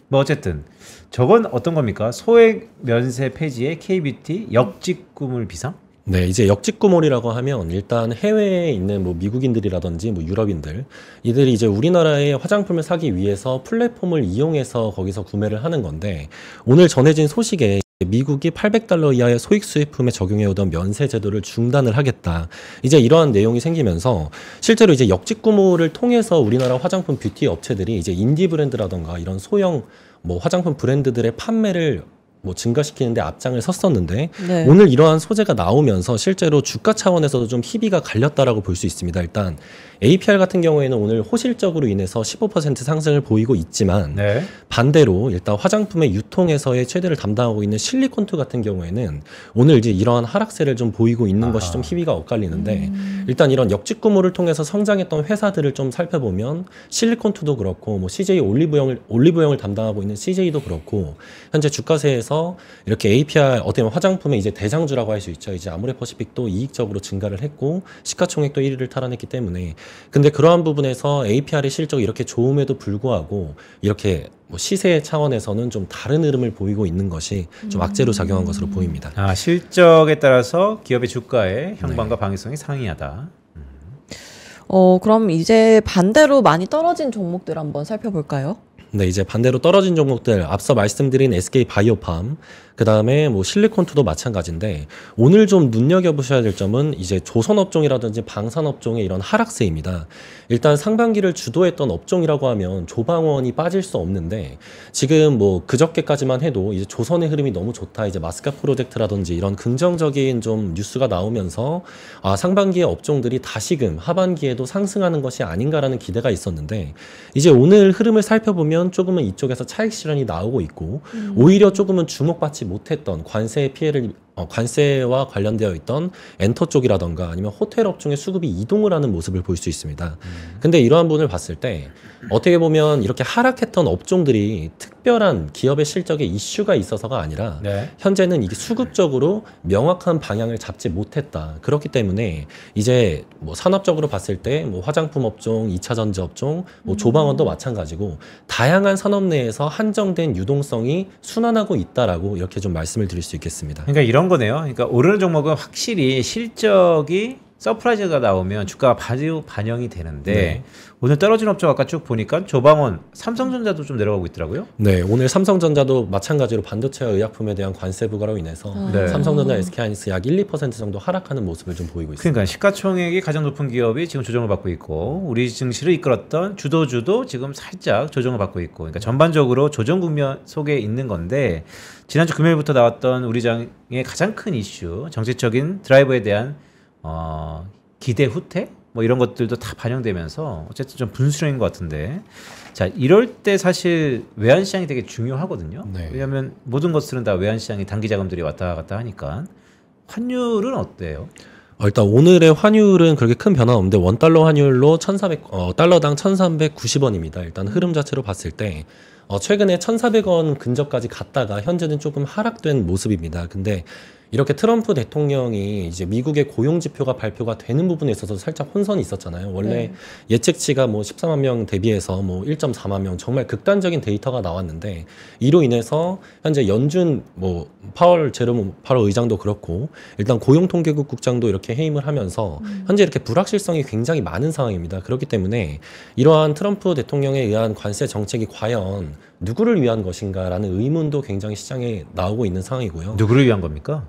뭐 어쨌든 저건 어떤 겁니까? 소액 면세 폐지에 KBT 역직구물 비상? 네, 이제 역직구몰이라고 하면 일단 해외에 있는 뭐 미국인들이라든지 뭐 유럽인들 이들이 이제 우리나라의 화장품을 사기 위해서 플랫폼을 이용해서 거기서 구매를 하는 건데 오늘 전해진 소식에 미국이 $800 이하의 소액 수입품에 적용해오던 면세 제도를 중단을 하겠다. 이제 이러한 내용이 생기면서 실제로 이제 역직구몰을 통해서 우리나라 화장품 뷰티 업체들이 이제 인디 브랜드라던가 이런 소형 뭐 화장품 브랜드들의 판매를 뭐 증가시키는데 앞장을 섰었는데 네. 오늘 이러한 소재가 나오면서 실제로 주가 차원에서도 좀 희비가 갈렸다라고 볼 수 있습니다. 일단 APR 같은 경우에는 오늘 호실적으로 인해서 15% 상승을 보이고 있지만 네. 반대로 일단 화장품의 유통에서의 최대를 담당하고 있는 실리콘투 같은 경우에는 오늘 이제 이러한 하락세를 좀 보이고 있는 것이 좀 희비가 엇갈리는데 일단 이런 역직구몰을 통해서 성장했던 회사들을 좀 살펴보면 실리콘투도 그렇고 뭐 CJ 올리브영을 담당하고 있는 CJ도 그렇고 현재 주가세에서 이렇게 APR 어떻게 보면 화장품의 이제 대장주라고 할 수 있죠. 이제 아모레퍼시픽도 이익적으로 증가를 했고 시가총액도 1위를 탈환했기 때문에 근데 그러한 부분에서 APR의 실적이 이렇게 좋음에도 불구하고 이렇게 뭐 시세 차원에서는 좀 다른 흐름을 보이고 있는 것이 좀 악재로 작용한 것으로 보입니다. 아, 실적에 따라서 기업의 주가의 형방과 방위성이 상이하다. 그럼 이제 반대로 많이 떨어진 종목들 한번 살펴볼까요? 네, 이제 반대로 떨어진 종목들 앞서 말씀드린 SK 바이오팜 그다음에 뭐 실리콘투도 마찬가지인데 오늘 좀 눈여겨보셔야 될 점은 이제 조선업종이라든지 방산업종의 이런 하락세입니다. 일단 상반기를 주도했던 업종이라고 하면 조방원이 빠질 수 없는데 지금 뭐 그저께까지만 해도 이제 조선의 흐름이 너무 좋다 이제 마스카 프로젝트라든지 이런 긍정적인 좀 뉴스가 나오면서 아 상반기의 업종들이 다시금 하반기에도 상승하는 것이 아닌가라는 기대가 있었는데 이제 오늘 흐름을 살펴보면 조금은 이쪽에서 차익 실현이 나오고 있고 오히려 조금은 주목받지 못했던 관세의 피해를 관세와 관련되어 있던 엔터 쪽이라던가 아니면 호텔 업종의 수급이 이동을 하는 모습을 볼 수 있습니다. 근데 이러한 부분을 봤을 때 어떻게 보면 이렇게 하락했던 업종들이 특별한 기업의 실적에 이슈가 있어서가 아니라 네. 현재는 이게 수급적으로 명확한 방향을 잡지 못했다. 그렇기 때문에 이제 뭐 산업적으로 봤을 때 뭐 화장품 업종, 2차 전지 업종, 뭐 조방원도 마찬가지고 다양한 산업 내에서 한정된 유동성이 순환하고 있다라고 이렇게 좀 말씀을 드릴 수 있겠습니다. 그러니까 이런 거네요. 그러니까 오르는 종목은 확실히 실적이 서프라이즈가 나오면 주가가 바로 반영이 되는데 네. 오늘 떨어진 업종 아까 쭉 보니까 조방원, 삼성전자도 좀 내려가고 있더라고요. 네, 오늘 삼성전자도 마찬가지로 반도체와 의약품에 대한 관세 부과로 인해서 네. 삼성전자, SK하이닉스 약 1~2% 정도 하락하는 모습을 좀 보이고 있습니다. 그러니까 시가총액이 가장 높은 기업이 지금 조정을 받고 있고 우리 증시를 이끌었던 주도주도 지금 살짝 조정을 받고 있고 그러니까 전반적으로 조정 국면 속에 있는 건데 지난주 금요일부터 나왔던 우리 장의 가장 큰 이슈 정책적인 드라이버에 대한 기대 후퇴 뭐 이런 것들도 다 반영되면서 어쨌든 좀 분수령인 것 같은데 자 이럴 때 사실 외환시장이 되게 중요하거든요. 네. 왜냐하면 모든 것들은 다 외환시장이 단기 자금들이 왔다 갔다 하니까 환율은 어때요? 일단 오늘의 환율은 그렇게 큰 변화 없는데 원달러 환율로 달러당 1,390원입니다. 일단 흐름 자체로 봤을 때 최근에 1,400원 근접까지 갔다가 현재는 조금 하락된 모습입니다. 근데 이렇게 트럼프 대통령이 이제 미국의 고용 지표가 발표가 되는 부분에 있어서 살짝 혼선이 있었잖아요. 원래 네. 예측치가 뭐 14만 명 대비해서 뭐 1.4만 명 정말 극단적인 데이터가 나왔는데 이로 인해서 현재 연준 뭐 제롬 파월 의장도 그렇고 일단 고용통계국 국장도 이렇게 해임을 하면서 현재 이렇게 불확실성이 굉장히 많은 상황입니다. 그렇기 때문에 이러한 트럼프 대통령에 의한 관세 정책이 과연 누구를 위한 것인가라는 의문도 굉장히 시장에 나오고 있는 상황이고요. 누구를 위한 겁니까?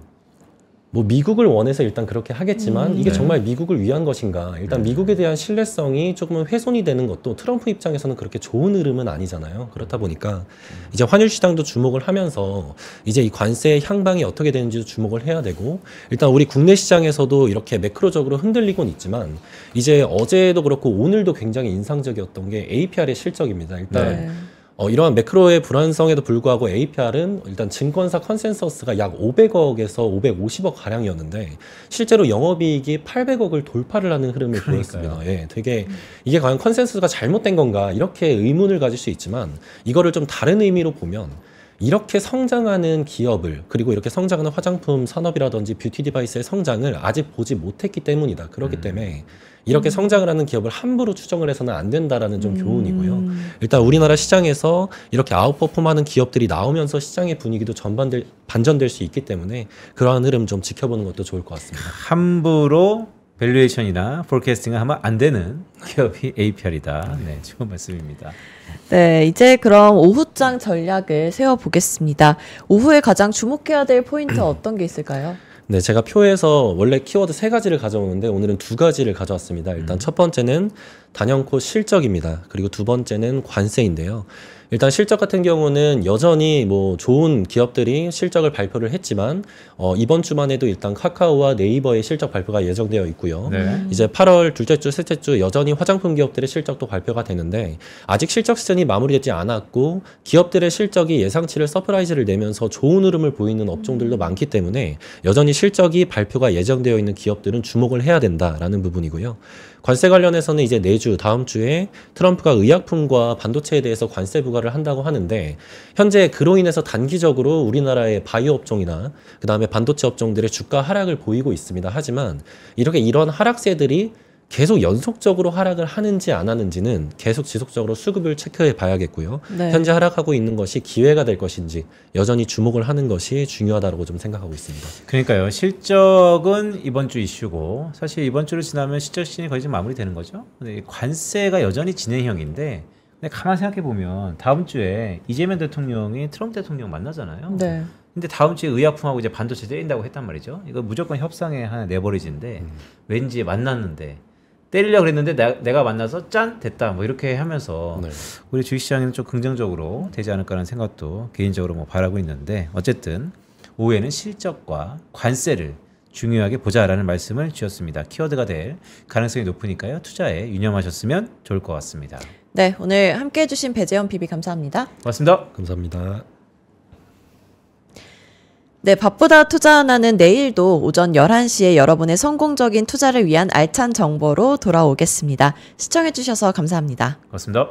뭐 미국을 원해서 일단 그렇게 하겠지만 이게 네. 정말 미국을 위한 것인가 일단 미국에 대한 신뢰성이 조금은 훼손이 되는 것도 트럼프 입장에서는 그렇게 좋은 흐름은 아니잖아요. 그렇다 보니까 이제 환율 시장도 주목을 하면서 이제 이 관세의 향방이 어떻게 되는지도 주목을 해야 되고 일단 우리 국내 시장에서도 이렇게 매크로적으로 흔들리곤 있지만 이제 어제도 그렇고 오늘도 굉장히 인상적이었던 게 APR의 실적입니다. 일단 네. 이러한 매크로의 불안성에도 불구하고 APR은 일단 증권사 컨센서스가 약 500억에서 550억 가량이었는데 실제로 영업이익이 800억을 돌파를 하는 흐름을 보였습니다. 예, 되게 이게 과연 컨센서스가 잘못된 건가 이렇게 의문을 가질 수 있지만 이거를 좀 다른 의미로 보면 이렇게 성장하는 기업을 그리고 이렇게 성장하는 화장품 산업이라든지 뷰티 디바이스의 성장을 아직 보지 못했기 때문이다. 그렇기 때문에 이렇게 성장을 하는 기업을 함부로 추정을 해서는 안 된다라는 좀 교훈이고요. 일단 우리나라 시장에서 이렇게 아웃퍼폼하는 기업들이 나오면서 시장의 분위기도 반전될 수 있기 때문에 그러한 흐름 좀 지켜보는 것도 좋을 것 같습니다. 함부로 밸류에이션이나 포캐스팅을 하면 안 되는 기업이 APR이다. 네, 좋은 말씀입니다. 네, 이제 그럼 오후장 전략을 세워보겠습니다. 오후에 가장 주목해야 될 포인트 어떤 게 있을까요? 네, 제가 표에서 원래 키워드 3가지를 가져오는데 오늘은 2가지를 가져왔습니다. 일단 첫 번째는 단연코 실적입니다. 그리고 두 번째는 관세인데요. 일단 실적 같은 경우는 여전히 뭐 좋은 기업들이 실적을 발표를 했지만 이번 주만에도 일단 카카오와 네이버의 실적 발표가 예정되어 있고요. 네. 이제 8월 둘째 주, 셋째 주 여전히 화장품 기업들의 실적도 발표가 되는데 아직 실적 시즌이 마무리되지 않았고 기업들의 실적이 예상치를 서프라이즈를 내면서 좋은 흐름을 보이는 업종들도 많기 때문에 여전히 실적이 발표가 예정되어 있는 기업들은 주목을 해야 된다라는 부분이고요. 관세 관련해서는 이제 내주 다음 주에 트럼프가 의약품과 반도체에 대해서 관세 부과를 한다고 하는데 현재 그로 인해서 단기적으로 우리나라의 바이오 업종이나 그다음에 반도체 업종들의 주가 하락을 보이고 있습니다. 하지만 이런 하락세들이 계속 연속적으로 하락을 하는지 안 하는지는 계속 지속적으로 수급을 체크해 봐야겠고요. 네. 현재 하락하고 있는 것이 기회가 될 것인지 여전히 주목을 하는 것이 중요하다고 좀 생각하고 있습니다. 그러니까요. 실적은 이번 주 이슈고 사실 이번 주를 지나면 실적 시즌이 거의 좀 마무리되는 거죠. 근데 관세가 여전히 진행형인데 근데 가만 생각해 보면 다음 주에 이재명 대통령이 트럼프 대통령 만나잖아요. 네. 근데 다음 주에 의약품하고 이제 반도체 때린다고 했단 말이죠. 이거 무조건 협상의 하나 내버리지인데 왠지 만났는데 때리려고 그랬는데 내가 만나서 짠 됐다 뭐 이렇게 하면서 네. 우리 주식시장에는 좀 긍정적으로 되지 않을까라는 생각도 개인적으로 뭐 바라고 있는데 어쨌든 오후에는 실적과 관세를 중요하게 보자라는 말씀을 주셨습니다. 키워드가 될 가능성이 높으니까요. 투자에 유념하셨으면 좋을 것 같습니다. 네, 오늘 함께해 주신 배재현 PB 감사합니다. 고맙습니다. 감사합니다. 네, 밥보다 투자 하나는 내일도 오전 11시에 여러분의 성공적인 투자를 위한 알찬 정보로 돌아오겠습니다. 시청해 주셔서 감사합니다. 고맙습니다.